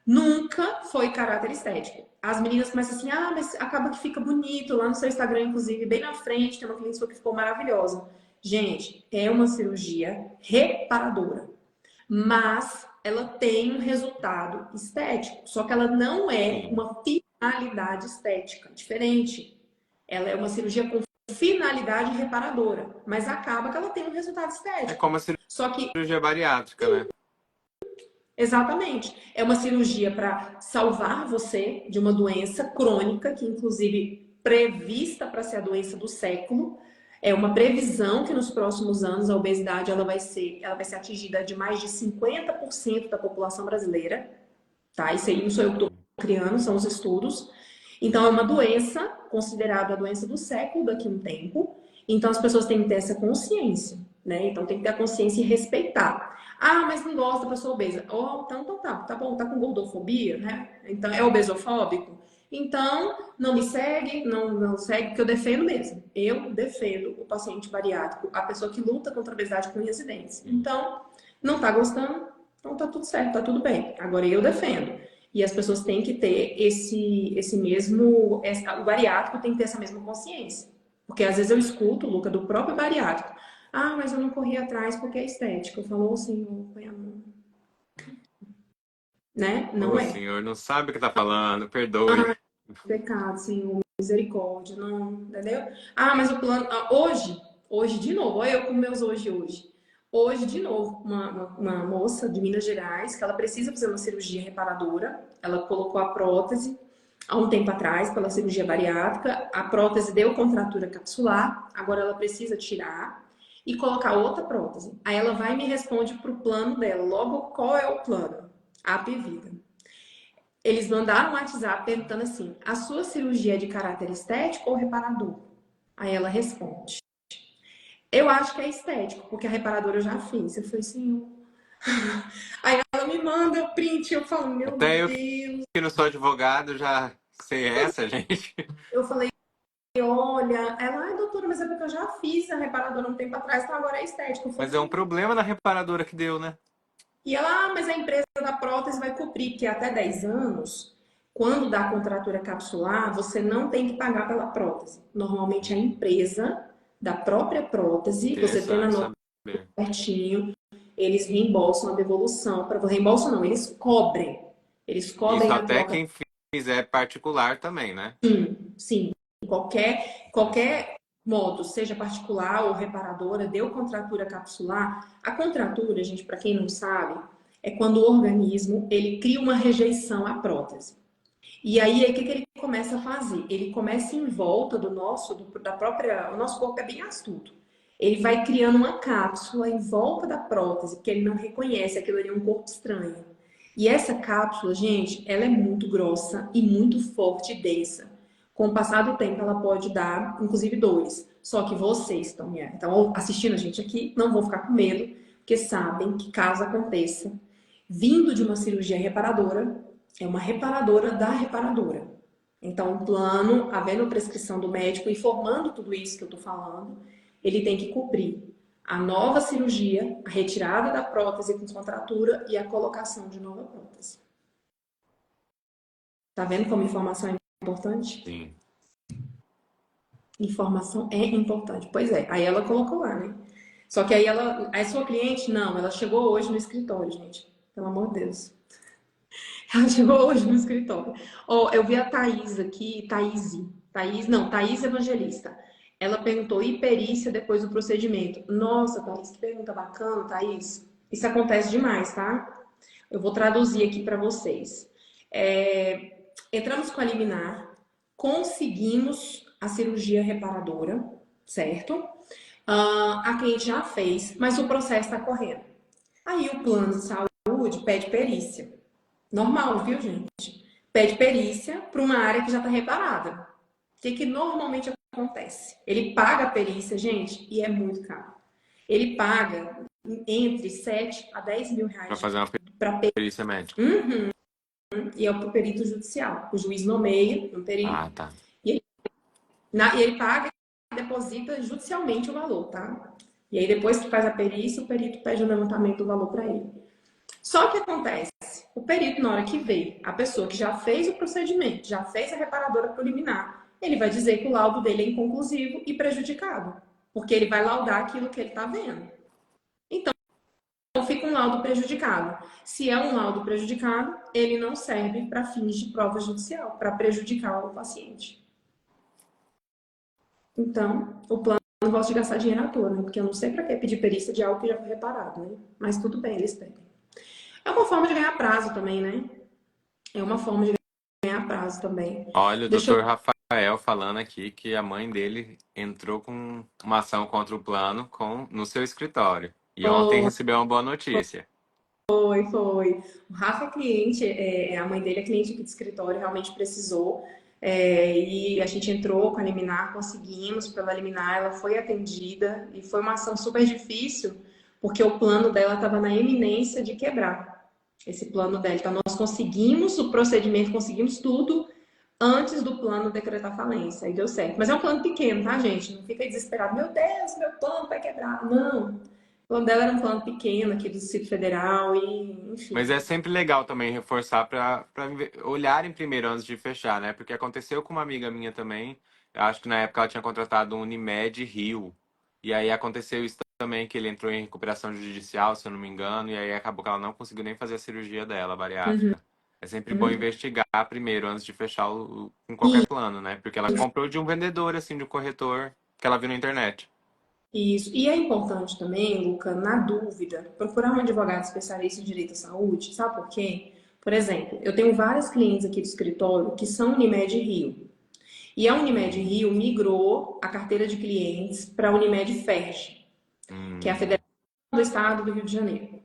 Nunca foi caráter estético. As meninas começam assim, ah, mas acaba que fica bonito. Lá no seu Instagram, inclusive, bem na frente, tem uma cliente sua que ficou maravilhosa. Gente, é uma cirurgia reparadora. Mas ela tem um resultado estético. Só que ela não é Sim. uma finalidade estética. Diferente. Ela é uma cirurgia com finalidade reparadora. Mas acaba que ela tem um resultado É estético. como a Só que cirurgia bariátrica, né? exatamente. É uma cirurgia para salvar você de uma doença crônica, que inclusive prevista para ser a doença do século. É uma previsão que nos próximos anos a obesidade ela vai ser atingida de mais de 50% da população brasileira. Tá? Isso aí não sou eu que estou criando, são os estudos. Então, é uma doença considerada a doença do século daqui a um tempo. Então, as pessoas têm que ter essa consciência, né? Então, tem que ter a consciência e respeitar. Ah, mas não gosta da pessoa obesa. Oh, então tá bom, tá com gordofobia, né? Então, é obesofóbico? Então, não me segue, não segue, porque eu defendo mesmo. Eu defendo o paciente bariátrico, a pessoa que luta contra a obesidade com unhas e dentes. Então, não tá gostando? Então tá tudo certo, tá tudo bem. Agora eu defendo. E as pessoas têm que ter esse mesmo. O bariátrico tem que ter essa mesma consciência. Porque às vezes eu escuto, Luca, do próprio bariátrico. Ah, mas eu não corri atrás porque é estética. Eu falo, ô Senhor, põe a mão. Né? Não Ô, é. senhor, não sabe o que tá falando, perdoe. Pecado, Senhor, misericórdia, não, entendeu? Ah, mas o plano. Hoje, de novo, olha eu com meus hoje. Hoje, de novo, uma moça de Minas Gerais, que ela precisa fazer uma cirurgia reparadora, ela colocou a prótese há um tempo atrás, pela cirurgia bariátrica, a prótese deu contratura capsular, agora ela precisa tirar e colocar outra prótese. Aí ela vai e me responde pro plano dela. Logo, qual é o plano? A Apivida. Eles mandaram um WhatsApp perguntando assim: a sua cirurgia é de caráter estético ou reparador? Aí ela responde: eu acho que é estético, porque a reparadora eu já fiz. Eu falei assim, aí ela me manda print, eu falo, meu Até eu Deus. que não sou advogado já sei essa, gente. Eu falei, olha, ela, ai doutora, mas é porque eu já fiz a reparadora um tempo atrás, então agora é estético. Eu falei Mas é um assim, problema na reparadora que deu, né? e ela, ah, mas a empresa da prótese vai cobrir, que até 10 anos, quando dá contratura capsular, você não tem que pagar pela prótese. Normalmente a empresa da própria prótese, você tendo a Interessante nota saber. certinho, eles reembolsam a devolução, para reembolsam não, eles cobrem. Eles Isso cobrem a até troca, quem fizer particular também, né? sim. Qualquer modo, seja particular ou reparadora, deu contratura capsular. A contratura, gente, para quem não sabe, é quando o organismo ele cria uma rejeição à prótese. E aí, o que ele começa a fazer? Ele começa em volta da própria. O nosso corpo é bem astuto. Ele vai criando uma cápsula em volta da prótese, porque ele não reconhece aquilo ali é um corpo estranho. E essa cápsula, gente, ela é muito grossa e muito forte e densa. Com o passar do tempo, ela pode dar, inclusive, dores. Só que vocês estão assistindo a gente aqui, não vão ficar com medo, porque sabem que caso aconteça, vindo de uma cirurgia reparadora, é uma reparadora da reparadora. Então, o plano, havendo prescrição do médico, informando tudo isso que eu estou falando, ele tem que cobrir a nova cirurgia, a retirada da prótese com contratura e a colocação de nova prótese. Tá vendo como informação é importante? Sim. Informação é importante. Pois é, aí ela colocou lá, né? Só que aí a sua cliente, não, ela chegou hoje no escritório, gente. Pelo amor de Deus. Ela chegou hoje no escritório. Ó, eu vi a Thaís aqui, Thaís Evangelista. Ela perguntou, e perícia depois do procedimento? Nossa, Thaís, que pergunta bacana, Thaís. Isso acontece demais, tá? Eu vou traduzir aqui para vocês. Entramos com a liminar, conseguimos a cirurgia reparadora, certo? A cliente já fez, mas o processo está correndo. Aí o plano de saúde pede perícia. Normal, viu, gente? Pede perícia para uma área que já está reparada. O que normalmente acontece? Ele paga a perícia, gente, e é muito caro. ele paga entre 7 a 10 mil Pra reais fazer uma para perícia médica. e é o perito judicial. O juiz nomeia um Ah, perito tá. e ele paga e deposita judicialmente o valor, tá? E aí depois que faz a perícia, o perito pede o levantamento do valor para ele. Só que acontece, o perito, na hora que vê a pessoa que já fez o procedimento, já fez a reparadora preliminar, ele vai dizer que o laudo dele é inconclusivo e prejudicado, porque ele vai laudar aquilo que ele está vendo. Então, fica um laudo prejudicado. Se é um laudo prejudicado, ele não serve para fins de prova judicial, para prejudicar o paciente. Então, o plano não gosta de gastar dinheiro à toa, né? Porque eu não sei para que pedir perícia de algo que já foi reparado, né? Mas tudo bem, eles pedem. É uma forma de ganhar prazo também, né? É uma forma de ganhar prazo também. Olha, o Deixa eu. doutor Rafael falando aqui que a mãe dele entrou com uma ação contra o plano no seu escritório. E ontem Oh, recebeu uma boa notícia. foi. O Rafa é cliente, a mãe dele é cliente aqui do escritório, realmente precisou. E a gente entrou com a liminar, conseguimos pela liminar, ela foi atendida e foi uma ação super difícil, porque o plano dela estava na iminência de quebrar. Esse plano dela. Então, nós conseguimos o procedimento, conseguimos tudo antes do plano decretar falência. Aí deu certo. Mas é um plano pequeno, tá, gente? Não fica desesperado. Meu Deus, meu plano vai quebrar. Não. O plano dela era um plano pequeno aqui do Distrito Federal e, Mas enfim. é sempre legal também reforçar para olharem primeiro antes de fechar, né? Porque aconteceu com uma amiga minha também. Eu acho que na época ela tinha contratado um Unimed Rio. E aí aconteceu isso também, que ele entrou em recuperação judicial, se eu não me engano, e aí acabou que ela não conseguiu nem fazer a cirurgia dela, Uhum. bariátrica. É sempre bom investigar primeiro antes de fechar com qualquer E plano, né? Porque ela comprou de um vendedor, assim, de um corretor que ela viu na internet. isso. E é importante também, Luca, na dúvida, procurar um advogado especialista em direito à saúde. Sabe por quê? Por exemplo, eu tenho vários clientes aqui do escritório que são Unimed Rio. E a Unimed Hum, Rio migrou a carteira de clientes para a Unimed Ferj, que é a hum. Federação do Estado do Rio de Janeiro.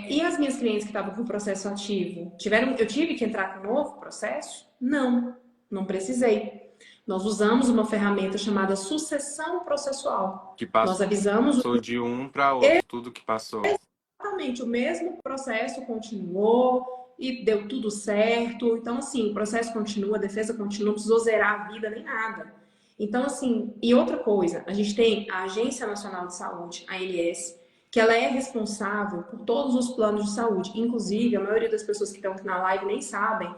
E as minhas clientes que estavam com processo ativo, eu tive que entrar com um novo processo? Não, não precisei. Nós usamos uma ferramenta chamada sucessão processual. Que Nós avisamos passou de um para outro, tudo que passou. exatamente o mesmo processo, continuou e deu tudo certo. Então, assim, o processo continua, a defesa continua, não precisou zerar a vida nem nada. Então, assim, e outra coisa, a gente tem a Agência Nacional de Saúde, a ANS, que ela é responsável por todos os planos de saúde. Inclusive, a maioria das pessoas que estão aqui na live nem sabem,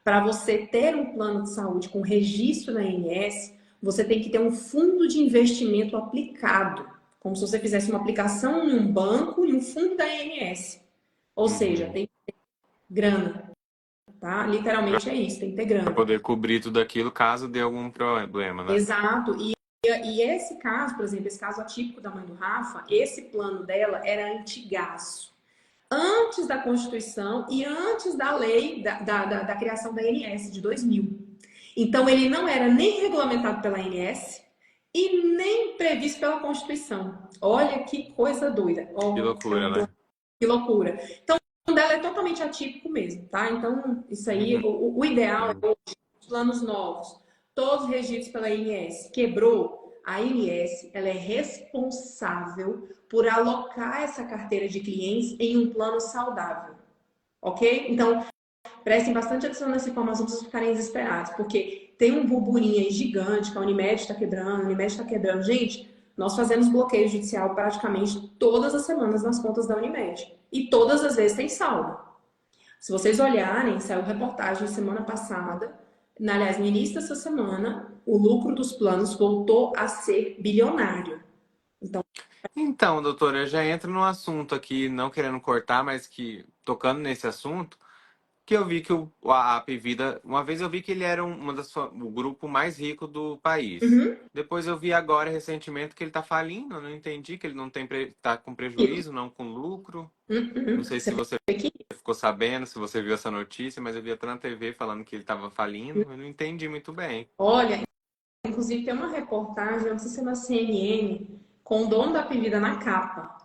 para você ter um plano de saúde com registro na ANS, você tem que ter um fundo de investimento aplicado, como se você fizesse uma aplicação em um banco e um fundo da ANS. Ou seja, Uhum. tem grana, tá? Literalmente é isso, tem que ter Para grana. poder cobrir tudo aquilo caso dê algum problema, né? Exato. E esse caso, por exemplo, esse caso atípico da mãe do Rafa, esse plano dela era antigaço. Antes da Constituição e antes da lei da criação da ANS de 2000. Então, ele não era nem regulamentado pela ANS e nem previsto pela Constituição. Olha que coisa doida. Que Oh, é loucura, um plano, né? que loucura. Então, o dela é totalmente atípico mesmo, tá? Então, isso aí, Uhum. o ideal é os planos novos, todos regidos pela ANS. Quebrou, a ANS, ela é responsável por alocar essa carteira de clientes em um plano saudável, ok? Então, prestem bastante atenção nessa informação para vocês ficarem desesperados, porque tem um burburinho aí gigante que a Unimed está quebrando, a Unimed está quebrando. Gente, nós fazemos bloqueio judicial praticamente todas as semanas nas contas da Unimed. E todas as vezes tem saldo. Se vocês olharem, saiu reportagem semana passada, aliás, no início dessa semana, o lucro dos planos voltou a ser bilionário. Então, Então, doutora, eu já entro num assunto aqui, não querendo cortar, mas que tocando nesse assunto, que eu vi que a Apvida, uma vez eu vi que ele era o grupo mais rico do país. uhum, Depois eu vi agora recentemente que ele tá falindo, eu não entendi que ele não tem tá com isso, prejuízo, não com lucro. Não sei se você você vê que, ficou sabendo, se você viu essa notícia, mas eu vi até na TV falando que ele estava falindo, eu não entendi muito bem. olha, inclusive, tem uma reportagem, não sei se é na CNN, com o dono da Apivida na capa.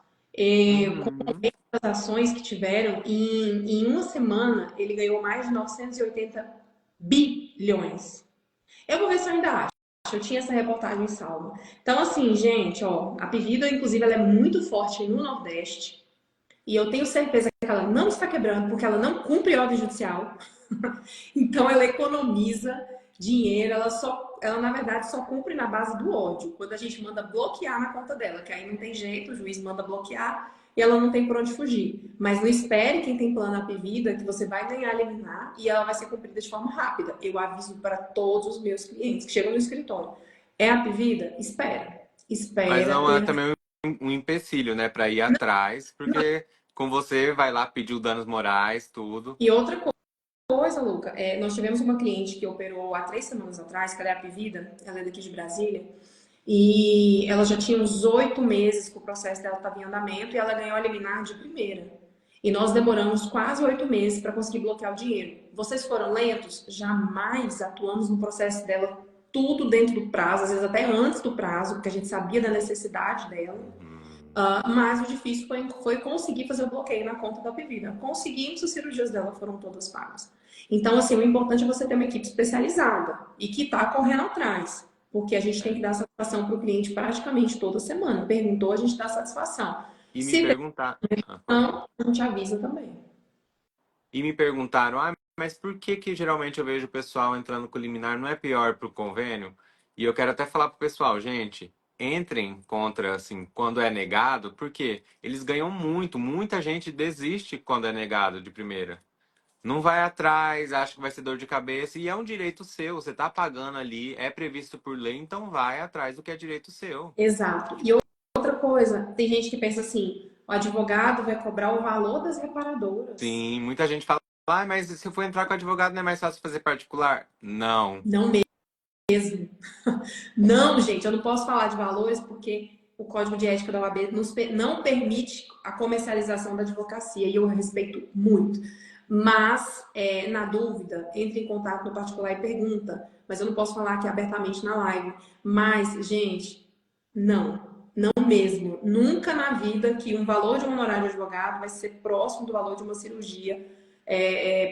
Com Uhum. as ações que tiveram, em uma semana, ele ganhou mais de 980 bilhões. Eu vou ver se eu ainda acho. eu tinha essa reportagem salva. Então, assim, gente, ó, a Pivida, inclusive, ela é muito forte no Nordeste. E eu tenho certeza que ela não está quebrando, porque ela não cumpre ordem judicial. Então, ela economiza dinheiro, ela na verdade só cumpre na base do ódio. Quando a gente manda bloquear na conta dela, que aí não tem jeito, o juiz manda bloquear e ela não tem por onde fugir. Mas não espere quem tem plano Apivida que você vai ganhar liminar e ela vai ser cumprida de forma rápida. Eu aviso para todos os meus clientes que chegam no escritório. É Apivida? Espera. Mas Espera. não é também um empecilho, né, para ir atrás, porque com você vai lá pedir o danos morais, tudo. E outra coisa, Luca, nós tivemos uma cliente que operou há 3 semanas atrás, que ela é Apivida, ela é daqui de Brasília, e ela já tinha uns 8 meses que o processo dela estava em andamento e ela ganhou a liminar de primeira. E nós demoramos quase 8 meses para conseguir bloquear o dinheiro. Vocês foram lentos? Jamais atuamos no processo dela tudo dentro do prazo, às vezes até antes do prazo, porque a gente sabia da necessidade dela. Mas o difícil foi conseguir fazer o bloqueio na conta da Pivida. Conseguimos, as cirurgias dela foram todas pagas. Então, assim, o importante é você ter uma equipe especializada e que está correndo atrás. Porque a gente tem que dar satisfação para o cliente praticamente toda semana. Perguntou, a gente dá satisfação. E me Se perguntar, pode falar. não, a gente avisa também. E me perguntaram, mas por que que geralmente eu vejo o pessoal entrando com liminar não é pior pro convênio? E eu quero até falar pro pessoal, gente, entrem contra, assim, quando é negado, porque eles ganham muito, muita gente desiste quando é negado de primeira. Não vai atrás, acha que vai ser dor de cabeça, e é um direito seu, você tá pagando ali, é previsto por lei, então vai atrás do que é direito seu. Exato. E outra coisa, tem gente que pensa assim, o advogado vai cobrar o valor das reparadoras. Sim, muita gente fala, mas se eu for entrar com advogado não é mais fácil fazer particular? Não. Não mesmo. Não, gente, eu não posso falar de valores porque o Código de Ética da OAB não permite a comercialização da advocacia e eu respeito muito. Mas, na dúvida, entre em contato no particular e pergunta. Mas eu não posso falar aqui abertamente na live. Mas, gente, não mesmo. Nunca na vida que um valor de um honorário de advogado vai ser próximo do valor de uma cirurgia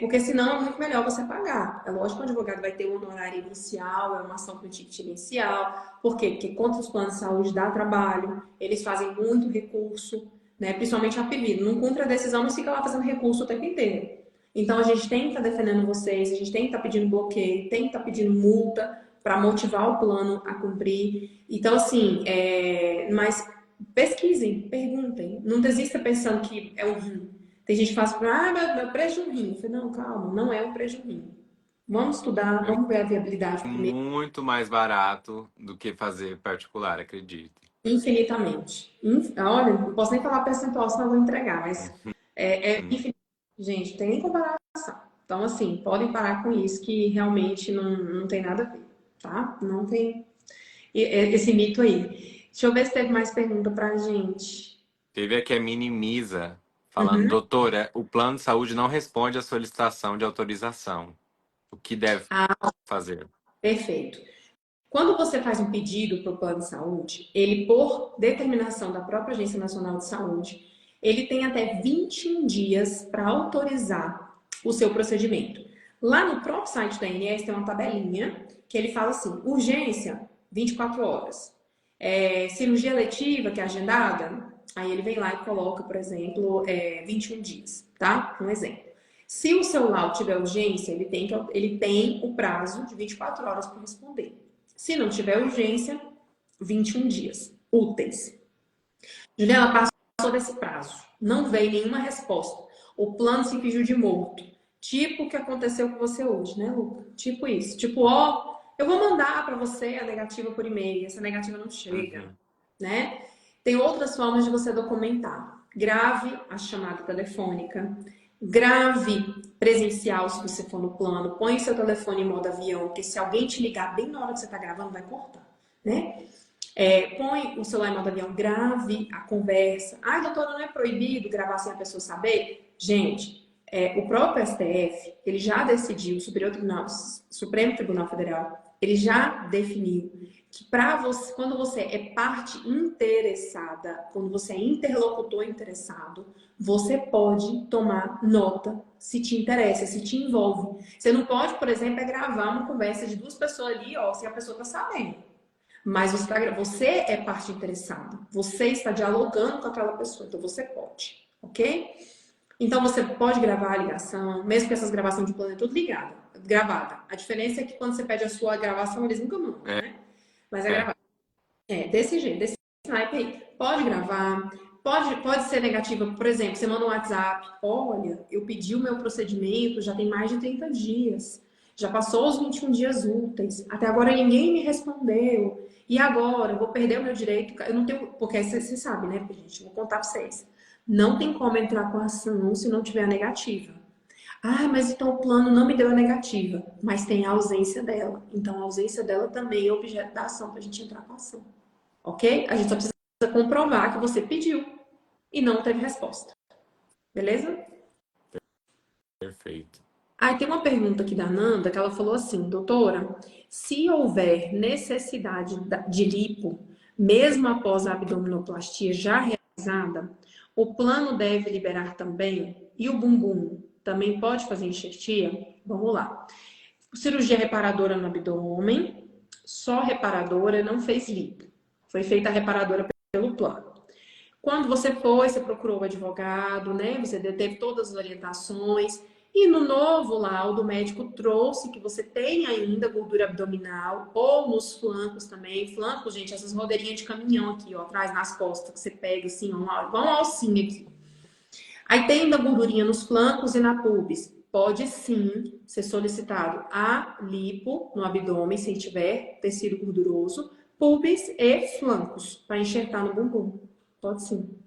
porque senão é muito melhor você pagar. É lógico que o advogado vai ter um honorário inicial, é uma ação com ticket inicial. Por quê? Porque contra os planos de saúde dá trabalho, eles fazem muito recurso, né? Principalmente a Pivida. Não cumpre a decisão, mas fica lá fazendo recurso o tempo inteiro. Então a gente tem que estar defendendo vocês, a gente tem que estar pedindo bloqueio, tem que estar pedindo multa para motivar o plano a cumprir. Então, assim, mas pesquisem, perguntem. Não desista pensando que é um rim. Tem gente que fala assim, meu preço de um rim. Eu falei, não, calma, não é um preço de um rim. Vamos estudar, vamos ver a viabilidade primeiro, Muito mais barato do que fazer particular, acredite. infinitamente. Olha, não posso nem falar percentual, senão eu vou entregar, mas infinitamente. Gente, não tem nem comparação. Então, assim, podem parar com isso, que realmente não tem nada a ver, tá? Não tem esse mito aí. Deixa eu ver se teve mais pergunta pra gente. Teve aqui a Minimiza falando, Uhum. doutora, o plano de saúde não responde à solicitação de autorização. O que deve Ah, fazer? perfeito. Quando você faz um pedido para o plano de saúde, ele, por determinação da própria Agência Nacional de Saúde, ele tem até 21 dias para autorizar o seu procedimento. Lá no próprio site da ANS tem uma tabelinha que ele fala assim: urgência, 24 horas. Cirurgia letiva, que é agendada, aí ele vem lá e coloca, por exemplo, 21 dias, tá? Um exemplo. Se o seu laudo tiver urgência, ele tem o prazo de 24 horas para responder. Se não tiver urgência, 21 dias úteis. Juliana, passou desse prazo. Não veio nenhuma resposta. O plano se fingiu de morto. Tipo o que aconteceu com você hoje, né, Luca? Tipo isso. Tipo, ó, eu vou mandar para você a negativa por e-mail. Essa negativa não chega, Uhum. né? Tem outras formas de você documentar. Grave a chamada telefônica. Grave presencial, se você for no plano. Põe seu telefone em modo avião, porque se alguém te ligar bem na hora que você está gravando, vai cortar, né? Põe o celular em modo avião, grave a conversa. Ai, doutora, não é proibido gravar sem a pessoa saber? Gente, o próprio STF, ele já decidiu, Supremo Tribunal Federal, ele já definiu que quando você é parte interessada, quando você é interlocutor interessado, você pode tomar nota se te interessa, se te envolve. Você não pode, por exemplo, gravar uma conversa de duas pessoas ali, ó, se a pessoa tá sabendo. Mas você é parte interessada. Você está dialogando com aquela pessoa, então você pode, ok? Então você pode gravar a ligação, mesmo que essas gravações de plano é tudo gravada. A diferença é que quando você pede a sua gravação, eles nunca mandam, É, né? Mas é é. gravada. É, desse jeito, desse snipe aí. Pode gravar, pode ser negativa. Por exemplo, você manda um WhatsApp, olha, eu pedi o meu procedimento já tem mais de 30 dias. Já passou os 21 dias úteis. Até agora ninguém me respondeu. E agora? Eu vou perder o meu direito? Eu não tenho... Porque aí você sabe, né, gente? Vou contar pra vocês. Não tem como entrar com a ação se não tiver a negativa. Ah, mas então o plano não me deu a negativa. Mas tem a ausência dela. Então a ausência dela também é objeto da ação pra gente entrar com a ação. Ok? A gente só precisa comprovar que você pediu e não teve resposta. Beleza? Perfeito. Aí tem uma pergunta aqui da Nanda que ela falou assim, doutora, se houver necessidade de lipo, mesmo após a abdominoplastia já realizada, o plano deve liberar também? E o bumbum também pode fazer enxertia? Vamos lá. Cirurgia reparadora no abdômen, só reparadora, não fez lipo. Foi feita a reparadora pelo plano. Quando você foi, você procurou o advogado, né? Você teve todas as orientações. E no novo laudo, o médico trouxe que você tem ainda gordura abdominal ou nos flancos também. Flancos, gente, essas rodeirinhas de caminhão aqui, ó, atrás nas costas, que você pega assim, igual uma alcinha aqui. Aí tem ainda gordurinha nos flancos e na pubis. Pode sim ser solicitado a lipo no abdômen, se tiver tecido gorduroso, pubis e flancos, para enxertar no bumbum. Pode sim.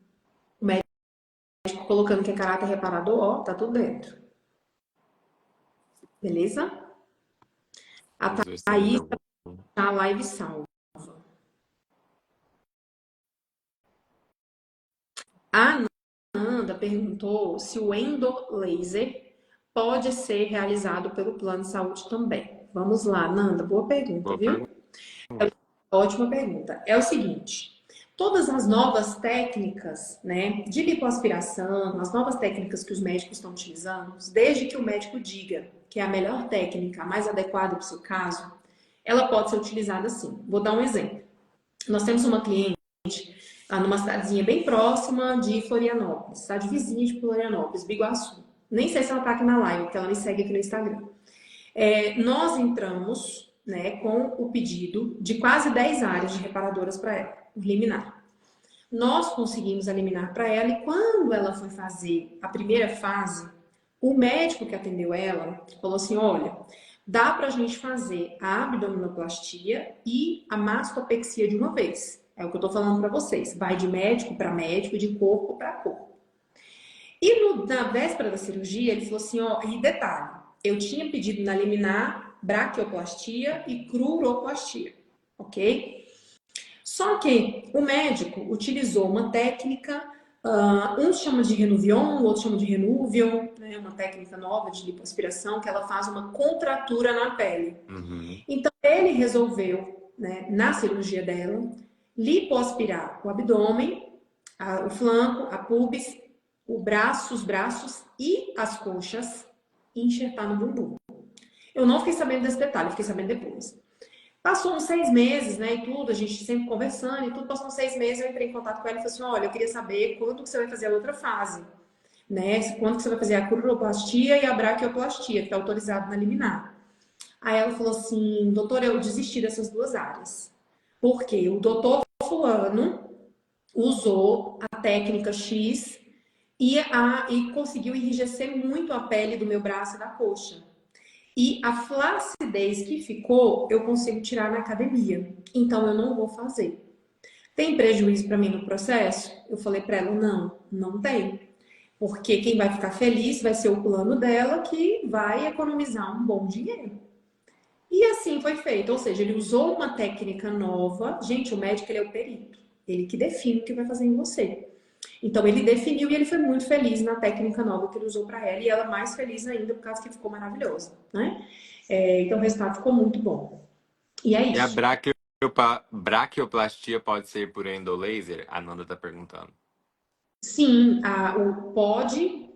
O médico colocando que é caráter reparador, ó, tá tudo dentro. Beleza? A Vamos ver se tem mais Thaís algum. tá a live salva. A Nanda perguntou se o endolaser pode ser realizado pelo plano de saúde também. Vamos lá, Nanda, boa pergunta, Boa viu? pergunta. Ótima pergunta. É o seguinte, todas as novas técnicas, né, de lipoaspiração, as novas técnicas que os médicos estão utilizando, desde que o médico diga que é a melhor técnica, a mais adequada para o seu caso, ela pode ser utilizada assim. Vou dar um exemplo. Nós temos uma cliente numa cidadezinha bem próxima de Florianópolis, cidade vizinha de Florianópolis, Biguaçu. Nem sei se ela está aqui na live, porque ela me segue aqui no Instagram. Nós entramos, né, com o pedido de quase 10 áreas de reparadoras para ela, liminar. Nós conseguimos eliminar para ela e quando ela foi fazer a primeira fase, o médico que atendeu ela falou assim, olha, dá para a gente fazer a abdominoplastia e a mastopexia de uma vez. É o que eu estou falando para vocês. Vai de médico para médico, de corpo para corpo. E na véspera da cirurgia, ele falou assim, ó, e detalhe, eu tinha pedido na liminar braquioplastia e cruroplastia, ok? Só que o médico utilizou uma técnica, um chama de Renuvion, o outro chama de Renuvion, né, uma técnica nova de lipoaspiração, que ela faz uma contratura na pele. Uhum. Então, ele resolveu, né, na cirurgia dela, lipoaspirar o abdômen, o flanco, a pubis, os braços e as coxas e enxertar no bumbum. Eu não fiquei sabendo desse detalhe, fiquei sabendo depois. Passou uns 6 meses, né, e tudo, a gente sempre conversando e tudo, passou uns 6 meses, eu entrei em contato com ela e falei assim, olha, eu queria saber quando que você vai fazer a outra fase, né, quando que você vai fazer a cruroplastia e a braquioplastia, que está autorizado na liminar. Aí ela falou assim, doutor, eu desisti dessas duas áreas, porque o doutor fulano usou a técnica X e conseguiu enrijecer muito a pele do meu braço e da coxa. E a flacidez que ficou, eu consigo tirar na academia. Então eu não vou fazer. Tem prejuízo para mim no processo? Eu falei para ela, não, não tem. Porque quem vai ficar feliz vai ser o plano dela que vai economizar um bom dinheiro. E assim foi feito, ou seja, ele usou uma técnica nova. Gente, o médico ele é o perito, ele que define o que vai fazer em você. Então ele definiu e ele foi muito feliz na técnica nova que ele usou para ela e ela mais feliz ainda por causa que ficou maravilhosa, né? Então o resultado ficou muito bom. E é E a isso. braquioplastia pode ser por endolaser? A Nanda tá perguntando. Sim, pode,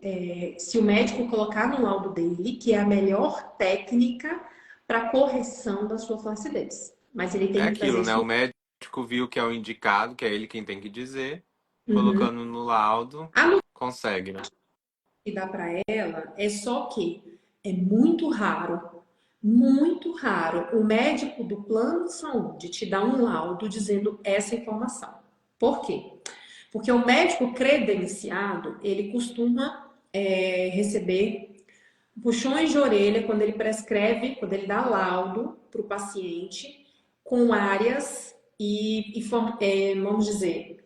se o médico colocar no laudo dele que é a melhor técnica para correção da sua flacidez. Mas ele É tem que fazer aquilo, né? isso. O médico viu que é o indicado, que é ele quem tem que dizer, Uhum. colocando no laudo, A notícia consegue, né? que dá para ela é só que é muito raro o médico do plano de saúde te dar um laudo dizendo essa informação. Por quê? Porque o médico credenciado, ele costuma receber puxões de orelha quando ele prescreve, quando ele dá laudo para o paciente com áreas vamos dizer,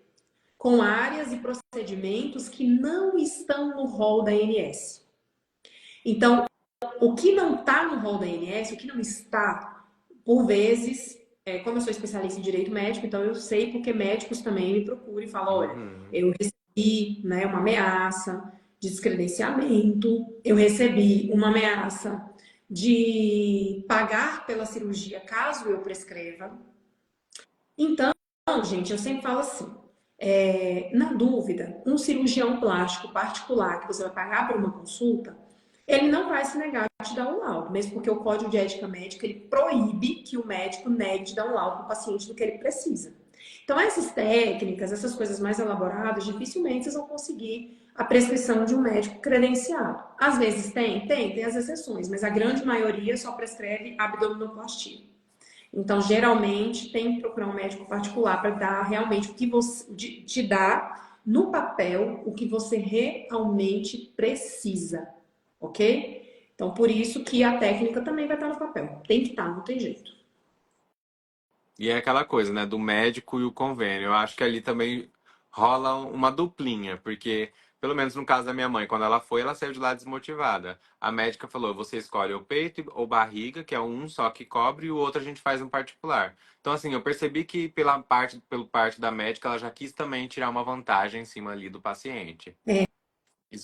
com áreas e procedimentos que não estão no rol da ANS. Então, o que não está no rol da ANS, o que não está, por vezes, como eu sou especialista em direito médico, então eu sei porque médicos também me procuram e falam, olha, Uhum. eu recebi, né, uma ameaça de descredenciamento, eu recebi uma ameaça de pagar pela cirurgia caso eu prescreva. Então, gente, eu sempre falo assim, na dúvida, um cirurgião plástico particular que você vai pagar por uma consulta, ele não vai se negar a te dar um laudo, mesmo porque o Código de Ética Médica ele proíbe que o médico negue de dar um laudo para o paciente do que ele precisa. Então, essas técnicas, essas coisas mais elaboradas, dificilmente vocês vão conseguir a prescrição de um médico credenciado. Às vezes tem as exceções, mas a grande maioria só prescreve abdominoplastia. Então, geralmente, tem que procurar um médico particular para dar realmente o que você te dá no papel o que você realmente precisa, ok? Então, por isso que a técnica também vai estar no papel. Tem que estar, não tem jeito. E é aquela coisa, né, do médico e o convênio. Eu acho que ali também rola uma duplinha, porque, pelo menos no caso da minha mãe, quando ela foi, ela saiu de lá desmotivada. A médica falou: você escolhe o peito ou barriga, que é um só que cobre, e o outro a gente faz um particular. Então, assim, eu percebi que pelo parte da médica, ela já quis também tirar uma vantagem em cima ali do paciente.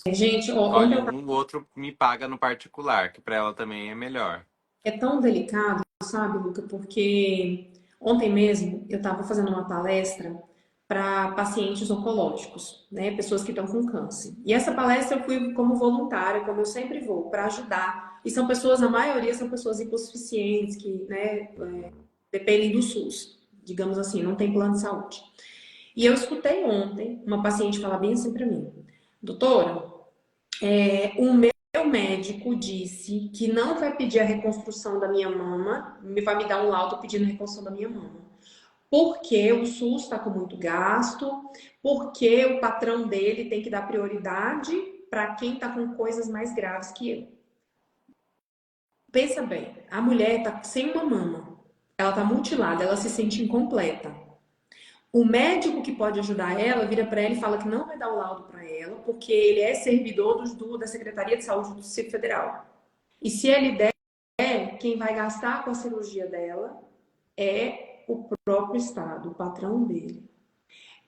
Gente, ontem Escolhe eu um, o outro me paga no particular, que para ela também é melhor. é tão delicado, sabe, Luca? Porque ontem mesmo eu estava fazendo uma palestra para pacientes oncológicos, né? Pessoas que estão com câncer. E essa palestra eu fui como voluntária, como eu sempre vou, para ajudar. E são pessoas, a maioria são pessoas hipossuficientes, que, né, dependem do SUS, digamos assim, não tem plano de saúde. E eu escutei ontem uma paciente falar bem assim para mim: doutora, o meu médico disse que não vai pedir a reconstrução da minha mama, vai me dar um laudo pedindo a reconstrução da minha mama. Porque o SUS está com muito gasto, porque o patrão dele tem que dar prioridade para quem está com coisas mais graves que eu. Pensa bem, a mulher está sem uma mama, ela está mutilada, ela se sente incompleta. O médico que pode ajudar ela vira para ela e fala que não vai dar o laudo para ela, porque ele é servidor da Secretaria de Saúde do Distrito Federal. E se ele der, quem vai gastar com a cirurgia dela é o próprio Estado, o patrão dele.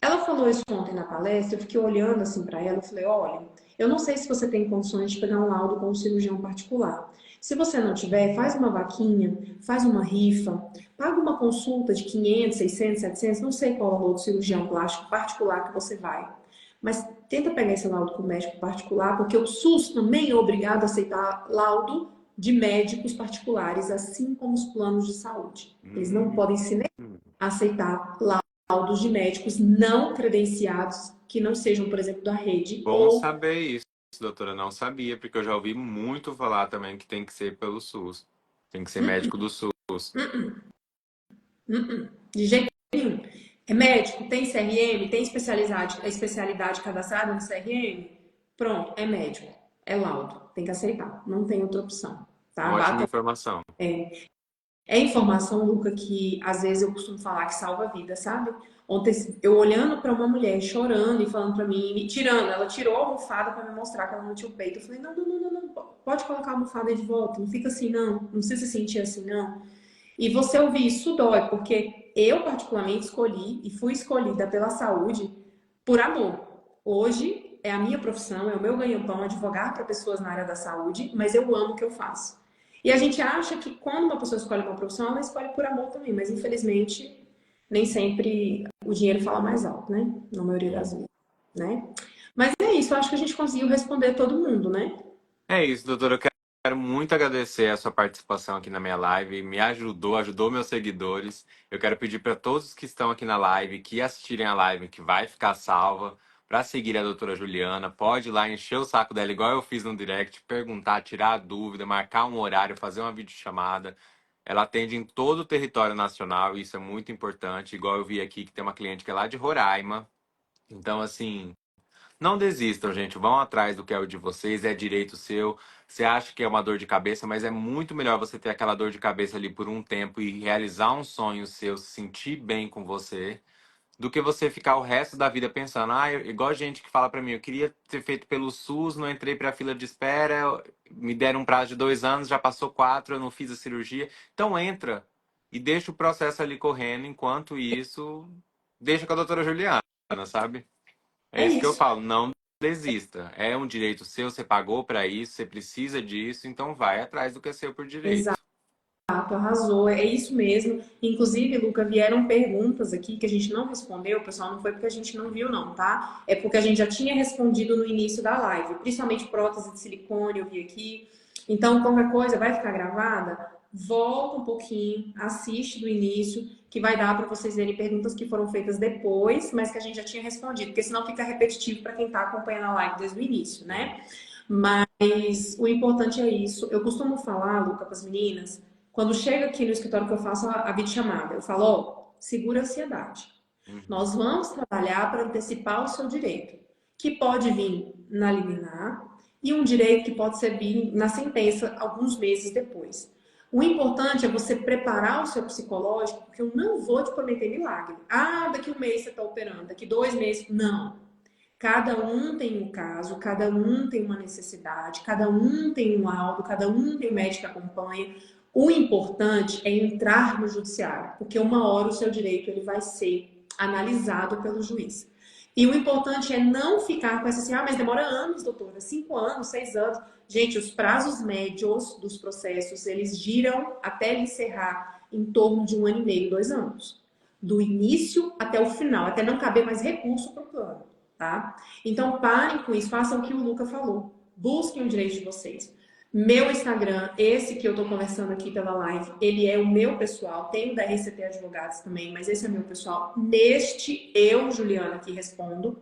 Ela falou isso ontem na palestra, eu fiquei olhando assim para ela, eu falei, olha, eu não sei se você tem condições de pegar um laudo com um cirurgião particular. Se você não tiver, faz uma vaquinha, faz uma rifa, paga uma consulta de 500, 600, 700, não sei qual é o valor do cirurgião plástico particular que você vai. Mas tenta pegar esse laudo com o médico particular, porque o SUS também é obrigado a aceitar laudo de médicos particulares, assim como os planos de saúde. Eles não Hum. podem se negar a aceitar laudos de médicos não credenciados, que não sejam, por exemplo, da rede Bom ou. saber isso, doutora. Não sabia, porque eu já ouvi muito falar também que tem que ser pelo SUS. Tem que ser médico do SUS. De jeito nenhum. É médico, tem CRM, tem especialidade cadastrada no CRM? Pronto, é médico, é laudo, tem que aceitar, não tem outra opção, tá? Ótima Bata. informação. É informação, Luca, que às vezes eu costumo falar que salva a vida, sabe? Ontem eu olhando para uma mulher chorando e falando para mim, me tirando, ela tirou a almofada para me mostrar que ela não tinha o peito. Eu falei: não, não, não, não, não, pode colocar a almofada aí de volta, não fica assim não, não precisa se sentir assim não. E você ouvir isso dói, porque eu particularmente escolhi e fui escolhida pela saúde por amor. Hoje é a minha profissão, é o meu ganha-pão advogar para pessoas na área da saúde, mas eu amo o que eu faço. E a gente acha que quando uma pessoa escolhe uma profissão, ela escolhe por amor também, mas infelizmente nem sempre o dinheiro fala mais alto, né? Na maioria das vezes, né? Mas é isso, eu acho que a gente conseguiu responder todo mundo, né? É isso, doutora. quero muito agradecer a sua participação aqui na minha live. Me ajudou, ajudou meus seguidores. Eu quero pedir para todos que estão aqui na live, que assistirem a live, que vai ficar salva, para seguir a doutora Juliana. Pode ir lá encher o saco dela, igual eu fiz no direct, perguntar, tirar dúvida, marcar um horário, fazer uma videochamada. Ela atende em todo o território nacional, e isso é muito importante. Igual eu vi aqui que tem uma cliente que é lá de Roraima. Então, assim, não desistam, gente. Vão atrás do que é o de vocês, é direito seu. Você acha que é uma dor de cabeça, mas é muito melhor você ter aquela dor de cabeça ali por um tempo e realizar um sonho seu, se sentir bem com você, do que você ficar o resto da vida pensando, igual gente que fala pra mim, eu queria ter feito pelo SUS, não entrei pra fila de espera, me deram um prazo de 2 anos, já passou 4, eu não fiz a cirurgia. Então entra e deixa o processo ali correndo, enquanto isso, deixa com a doutora Juliana, sabe? É É isso que eu isso. falo, não desista. É um direito seu, você pagou pra isso, você precisa disso, então vai atrás do que é seu por direito. Exato, arrasou, é isso mesmo. Inclusive, Luca, vieram perguntas aqui que a gente não respondeu, pessoal, não foi porque a gente não viu, não, tá? É porque a gente já tinha respondido no início da live, principalmente prótese de silicone, eu vi aqui. Então, qualquer coisa vai ficar gravada, volta um pouquinho, assiste do início, que vai dar para vocês verem perguntas que foram feitas depois, mas que a gente já tinha respondido, porque senão fica repetitivo para quem está acompanhando a live desde o início, Sim. né? Mas o importante é isso. Eu costumo falar, Luca, para as meninas. Quando chega aqui no escritório que eu faço a videochamada, eu falo, ó, segura a ansiedade. Uhum. Nós vamos trabalhar para antecipar o seu direito, que pode vir na liminar e um direito que pode ser vir na sentença alguns meses depois. O importante é você preparar o seu psicológico, porque eu não vou te prometer milagre. Ah, daqui um mês você está operando, daqui 2 meses. Não. Cada um tem um caso, cada um tem uma necessidade, cada um tem um laudo, cada um tem um médico que acompanha. O importante é entrar no judiciário, porque uma hora o seu direito ele vai ser analisado pelo juiz. E o importante é não ficar com essa assim, mas demora anos, doutora, 5 anos, 6 anos. Gente, os prazos médios dos processos, eles giram até encerrar em torno de 1 ano e meio, 2 anos. Do início até o final, até não caber mais recurso para o plano, tá? Então, parem com isso, façam o que o Luca falou. Busquem o direito de vocês. Meu Instagram, esse que eu tô conversando aqui pela live, ele é o meu pessoal. Tem o da RCT Advogados também, mas esse é meu pessoal. Neste, eu, Juliana, aqui respondo.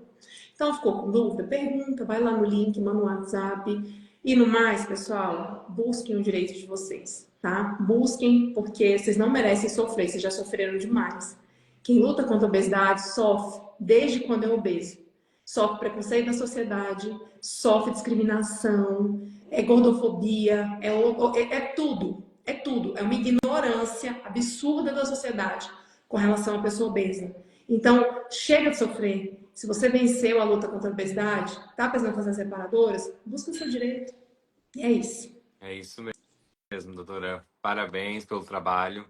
Então, ficou com dúvida? Pergunta, vai lá no link, manda um WhatsApp. E no mais, pessoal, busquem o direito de vocês, tá? Busquem, porque vocês não merecem sofrer, vocês já sofreram demais. Quem luta contra a obesidade sofre desde quando é obeso. Sofre preconceito da sociedade, sofre discriminação, é gordofobia, é tudo. É tudo. É uma ignorância absurda da sociedade com relação à pessoa obesa. Então, chega de sofrer. Se você venceu a luta contra a obesidade, tá pensando em fazer separadoras, busca o seu direito. E é isso. É isso mesmo, doutora. Parabéns pelo trabalho.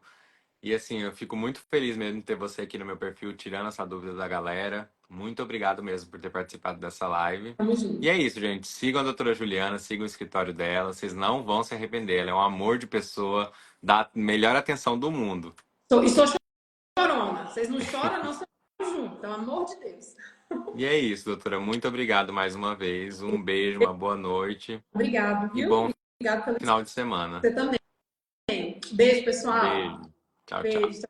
E assim, eu fico muito feliz mesmo de ter você aqui no meu perfil, tirando essa dúvida da galera. Muito obrigado mesmo por ter participado dessa live. Tamo E junto. é isso, gente. Sigam a doutora Juliana, sigam o escritório dela. Vocês não vão se arrepender. Ela é um amor de pessoa, dá a melhor atenção do mundo. E sou chorona. Vocês não choram, não, estamos juntos. Pelo amor de Deus. E é isso, doutora. Muito obrigado mais uma vez. Um beijo, uma boa noite Obrigado, e viu? bom Obrigado pelo final de semana. você também. Beijo, pessoal. Beijo. Tchau, tchau. Beijo.